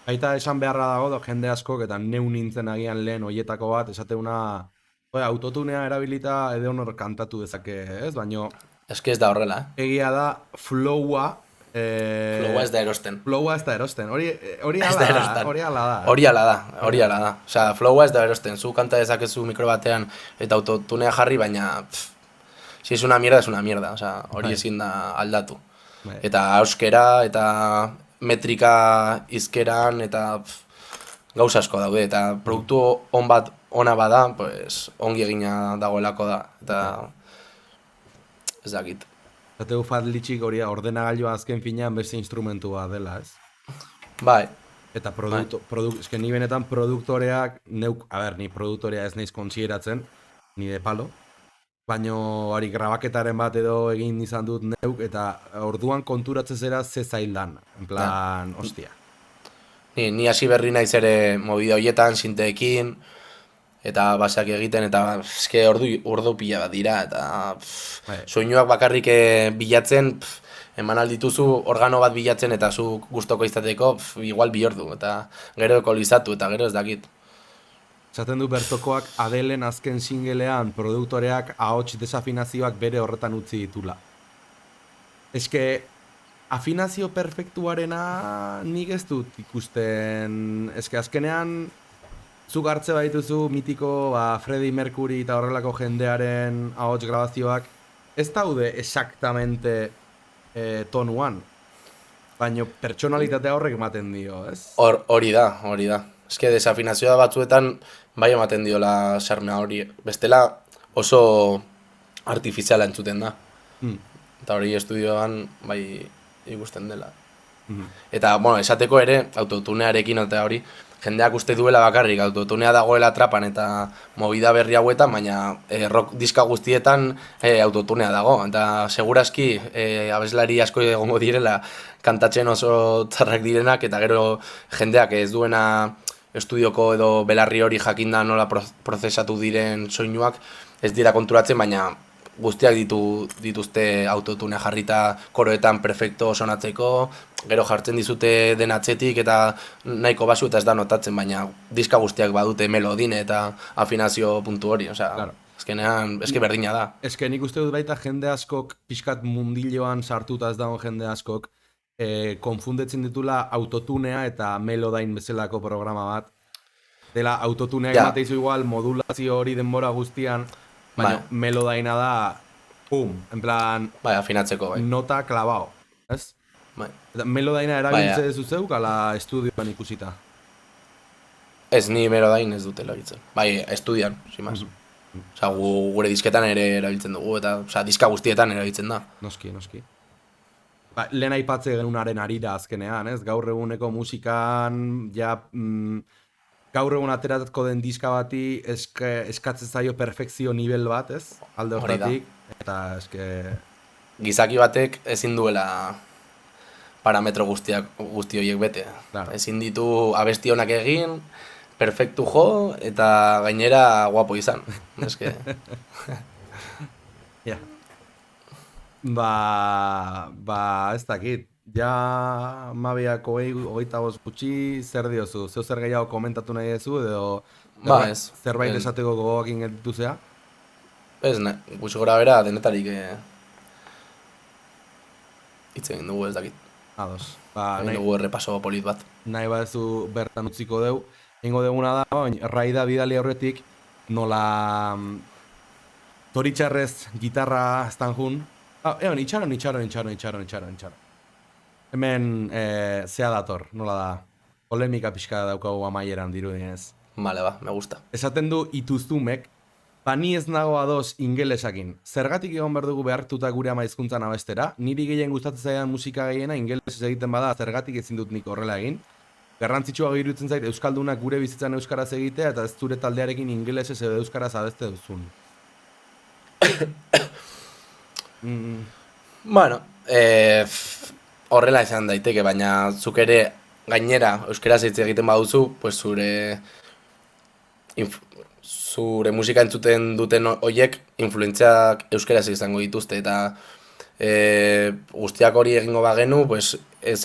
Aita esan beharra dago, jende askok, eta neu nintzen agian lehen hoietako bat, esateuna, autotunea erabilita edo honor kantatu dezake, ez? Baina... Eske ez da horrela, Egia da, flowa... Flowa ez da erosten. Flowa ez da erosten, hori ala da. Osea, flowa ez da erosten, zu kanta dezakezu mikro batean eta autotunea jarri, baina... Si es una mierda, es una mierda, osea, hori ezin da aldatu. Eta euskera, eta metrika izkeran, eta gauza asko daude, eta produktu ona bada, pues, ongi egina dagoelako da, eta ez dakit. Zateu Fadlichik hori ordenagailua azken finean beste instrumentua dela, ez? Bai. Eta eske ni benetan produktoreak, ni produktorea ez naiz kontsideratzen, ni de palo, baina hori grabaketaren bat edo egin izan dut neuk, eta orduan konturatzen zera ze zaildan, en plan, hostia. Ni hasi berri naiz ere movida horietan, sinteekin, eta basak egiten, eta eske ordu pila bat dira, eta soinuak bakarrik bilatzen, eman aldituzu organo bat bilatzen, eta zu gustoko izateko, igual 2 ordu, eta gero ekolizatu, eta gero ez dakit. Zaten du Bertokoak Adelen azken singlean produktoreak ahots desafinazioak bere horretan utzi ditula. Eske, afinazio perfektuarena nik ez dut ikusten, eske azkenean zuk hartze baituzu mitiko Freddie Mercury eta horrelako jendearen ahots grabazioak ez daude exactamente tonuan, baina pertsonalitatea horrek ematen dio, ez? Hori da. Eske desafinazioa batzuetan bai ematen diola sarmea hori, bestela oso artifiziala entzuten da. Eta hori estudioan bai ikusten dela. Eta, bueno, esateko ere, autotunearekin eta hori, jendeak uste duela bakarrik, autotunea dagoela trapan eta movida berri hauetan, baina rock diska guztietan autotunea dago. Eta segurazki abeslari asko egongo direla kantatzen oso txarrak direnak, eta gero jendeak ez duena estudioko edo belarri hori jakinda nola prozesatu diren soinuak, ez dira konturatzen, baina guztiak dituzte autotune jarrita koroetan perfecto sonatzeko, gero jartzen dizute den atzetik eta nahiko basu eta ez da notatzen, baina diska guztiak badute melodine eta afinazio puntu hori, osea, Claro. azkenean, eske berdina da. Eske nik uste dut baita jende askok, pixkat mundiloan sartuta ez dagoen jende askok, konfundetzen ditula autotunea eta Melodyne bezalako programa bat. Dela autotuneak Ja. mateizu igual modulazio hori denbora guztian, baina Bai. Melodynea da, pum, en plan, Bai, afinatzeko, bai. nota klabao, ez? Bai. Eta Melodynea Bai, erabiltze duzu zeuk, ala estudioan ikusita? Ez ni Melodyne ez dutela erabiltzen. Bai, estudian, sin más. Osea, gure disketan ere erabiltzen dugu, eta osea, diska guztietan erabiltzen da. Noski, noski. Ba, lehen aipatze genunaren arira azkenean, ez? Gaur eguneko musikan, ja, gaur egun ateratko den diska bati eskatzen zaio perfekzio nivel bat, ez? Alde Hori da. hortatik, eta eske... Gizaki batek ezin duela parametro guzti horiek bete. Claro. Ezin ditu abesti onak egin, perfektu jo, eta gainera guapo izan. Eske, Ja. Ba, ez dakit. Ja, mabiak hogeita bost gutxi, zer diozu? Zeu zer gehiago komentatu nahi duzu, edo Ba, ez. zerbait Ez. esateko gogoakin gelditu zea? ez, gutxi gora bera denetarik hitz egin dugu, ez dakit. Ados. Ba, Egin dugu errepaso polit bat. nahi baduzu bertan utziko deu. Eingo deguna da, raida bidali aurretik, nola Toritxarrez gitarra estan jun. Egon, itxaron. Hemen, zea dator, nola da. Polemika pixka daukagu amaieran dirudienez. Vale, ba, me gusta. Esaten du ituztumek, ni ez nago ados ingelesakin. Zergatik egon behar dugu behartuta gure ama hizkuntzan abestera, niri gehien gustatzen zaidan musika gehiena ingelesez egiten bada, zergatik ezin dut nik horrela egin. Garrantzitsua iruditzen zait euskaldunak gure bizitzan euskaraz egitea eta ez zure taldearekin ingelesez edo euskaraz abeste duzun. Bueno, horrela izan daiteke, baina zuk ere gainera euskaraz hitz egiten baduzu, pues zure musika entzuten duten hoiek influentziak euskaraz izango dituzte eta guztiak hori egingo bagenu, pues ez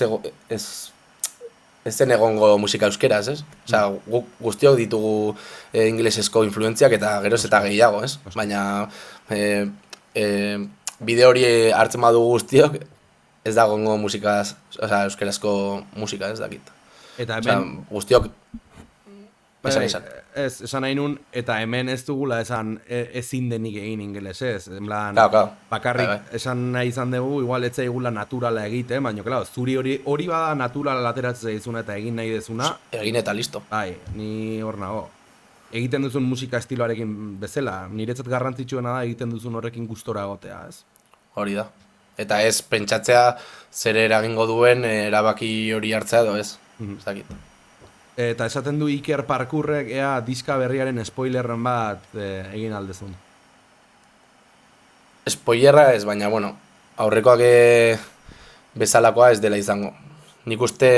zen egongo musika euskeraz, ez? Osea, guk guztiok ditugu ingelesezko influentziak eta geroz eta gehiago, ez? Baina bide hori hartzen badugu guztiok, ez da egongo musikaz, osea, euskerazko musika, ez dakit. Eta Osea, hemen, guztiok esan. Ez, esan nahi nun, eta hemen ez dugula esan ezin denik egin ingelesez. En plan, Claro. bakarrik Bai. esan nahi izan dugu, igual ez zaigula naturala egiten, baina, claro, zuri hori bada naturala ateratzen zaizuna eta egin nahi dezuna, Egin eta listo. bai, ni hor nago. Egiten duzun musika estiloarekin bezala, niretzat garrantzitsuena da egiten duzun horrekin gustora egotea, ez? Hori da. Eta ez pentsatzea zer eragingo duen erabaki hori hartzea edo ez. Ez dakit. Eta esaten du Iker Parkurrek ea diska berriaren spoilerren bat egin aldezun. Spoilerra ez, baina, bueno, aurrekoak bezalakoa ez dela izango. Nik uste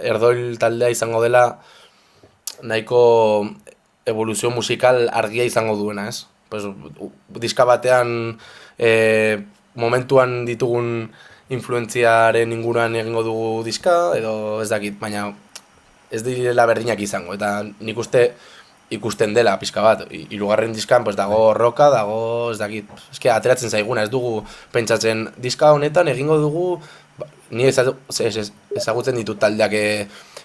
Erdoil taldea izango dela nahiko evoluzio musikal argia izango duena, ez? Pues, diska batean momentuan ditugun influentziaren inguruan egingo dugu diska, edo ez dakit, baina ez direla berdinak izango, eta nik uste ikusten dela pixka bat. Hirugarren diskan pues, dago roka, dago ez dakit, eske ateratzen zaiguna, ez dugu pentsatzen diska honetan egingo dugu, ni ezagutzen ditut taldeak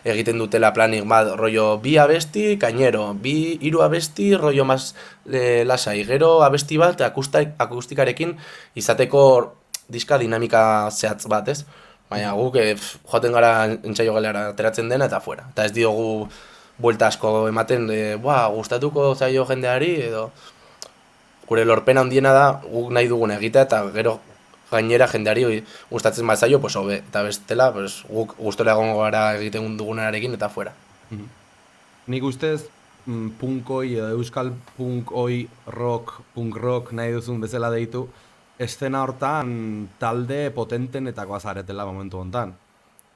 egiten dutela planik bat, rollo bi abesti, kainero, hiru abesti, rollo mas lasai, gero abesti bat akustikarekin izateko diska dinamika zehatz bat, ez? Baina guk joaten gara entsaio gelara ateratzen dena eta fuera. Eta ez diogu buelta asko ematen, gustatuko zaio jendeari, edo gure lorpena handiena da guk nahi dugun egitea eta gero gainera jendeari gustatzen bat zaio, pues hobe. Eta bestela, pues, guk gustora egongo gara egiten dugunarekin eta fuera. Nik ustez, punkoi edo euskal punkoi punk rock nahi duzun bezala deitu, eszena hortan talde potentenetako azaretela momentu hontan.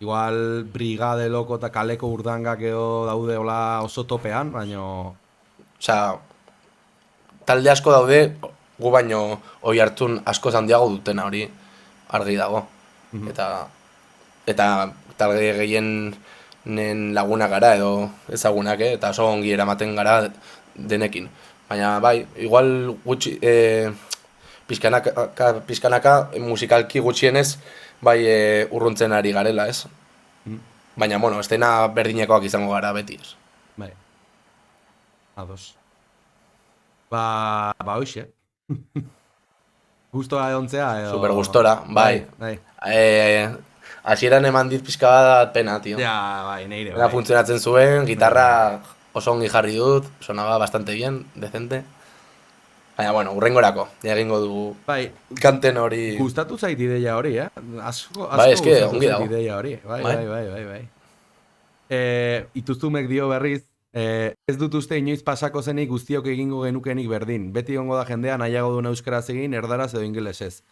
Igual Brigade Loko eta Kaleko Urdangak edo daude hola oso topean, baino... Osea, talde asko daude, gu baino oi hartzun asko handiago dutena hori argi dago. Eta talde gehienen laguna gara edo ezagunak, eta oso ongi eramaten gara denekin. Baina bai, igual gutxi, pizkanaka musikalki gutxienez bai urruntzen ari garela, ez? Baina, bueno, estena berdinekoak izango gara beti, ez? Bai. Ados. Ba hoxe. Gustoa edontzea edo... Super gustora, bai. Hasieran eman dit pixka bat pena, tio. Ja, bai, neire, bai. Funtzionatzen zuen, gitarra oso ongi jarri dut, sonaba bastante bien, decente. Baina, bueno, urrengorako, egingo dugu kanten hori... Gustatu zait ideia hori, Asko bai, eske, ongi dago. Ideia hori, bai. Ituztumek dio berriz, ez dut uste inoiz pasako zenik guztiok egingo genukenik berdin. Beti gongo da jendea nahiago duen euskaraz egin, erdaraz edo ingelesez.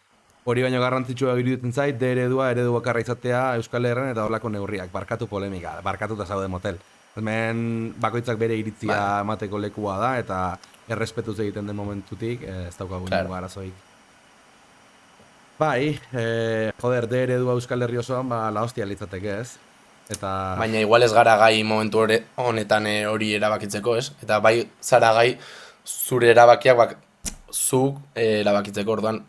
Hori baino garrantzitsua iruditzen zait, eredu bakarra izatea Euskal Herrian eta horlako neurriak. Barkatu polemika, barkatuta zaude motel. Hemen bakoitzak bere iritzia emateko lekua da, eta errespetuz egiten den momentutik, ez daukagu ningu arazoik. Bai, joder, eredua Euskal Herri osoan, la hostia litzateke, ez? Baina igual ez gara gai momentu honetan hori erabakitzeko, ez? Eta bai zara gai zure erabakiak zuk erabakitzeko, orduan,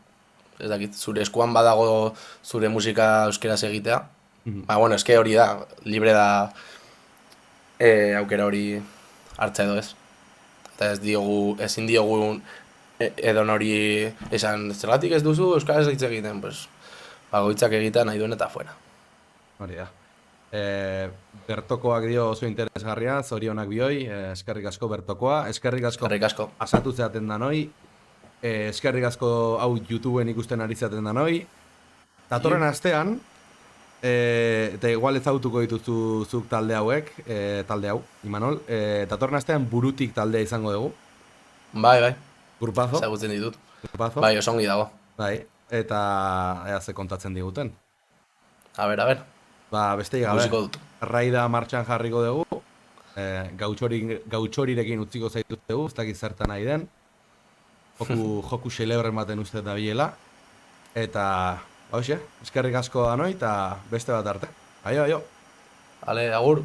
ez dakit, zure eskuan badago zure musika euskeraz egitea. Ba, bueno, eske hori da, libre da aukera hori hartza edo, ez? Eta ezin diogu edon hori esan, zergatik ez duzu euskaraz hitz egiten, pues, bagoitzak egiten nahi duen eta fuera. Hori da. Bertokoak dio oso interesgarria, zorionak bioi, eskerrik asko Bertokoa, eskerrik asko asatu zeaten da noi, eskerrik asko hau YouTubeen ikusten ari zeaten da noi. Datorren astean, eta igual ezautuko dituzu zuk talde hauek, talde hau, Imanol, datorren astean burutik taldea izango dugu. Bai. Grupazo. Zagutzen ditut. Grupazo. Bai, oso ongi dago. Bai, eta ea ze kontatzen diguten. A ber. Ba, beste gabe, raida martxan jarriko dugu, gautxorirekin utziko zaitut dugu, ez dakit zertan nahi den, joku xelebre ematen uste da biela, eta, hauxe, eskerrik asko da noi, eta beste bat arte. Aio. Ale, agur.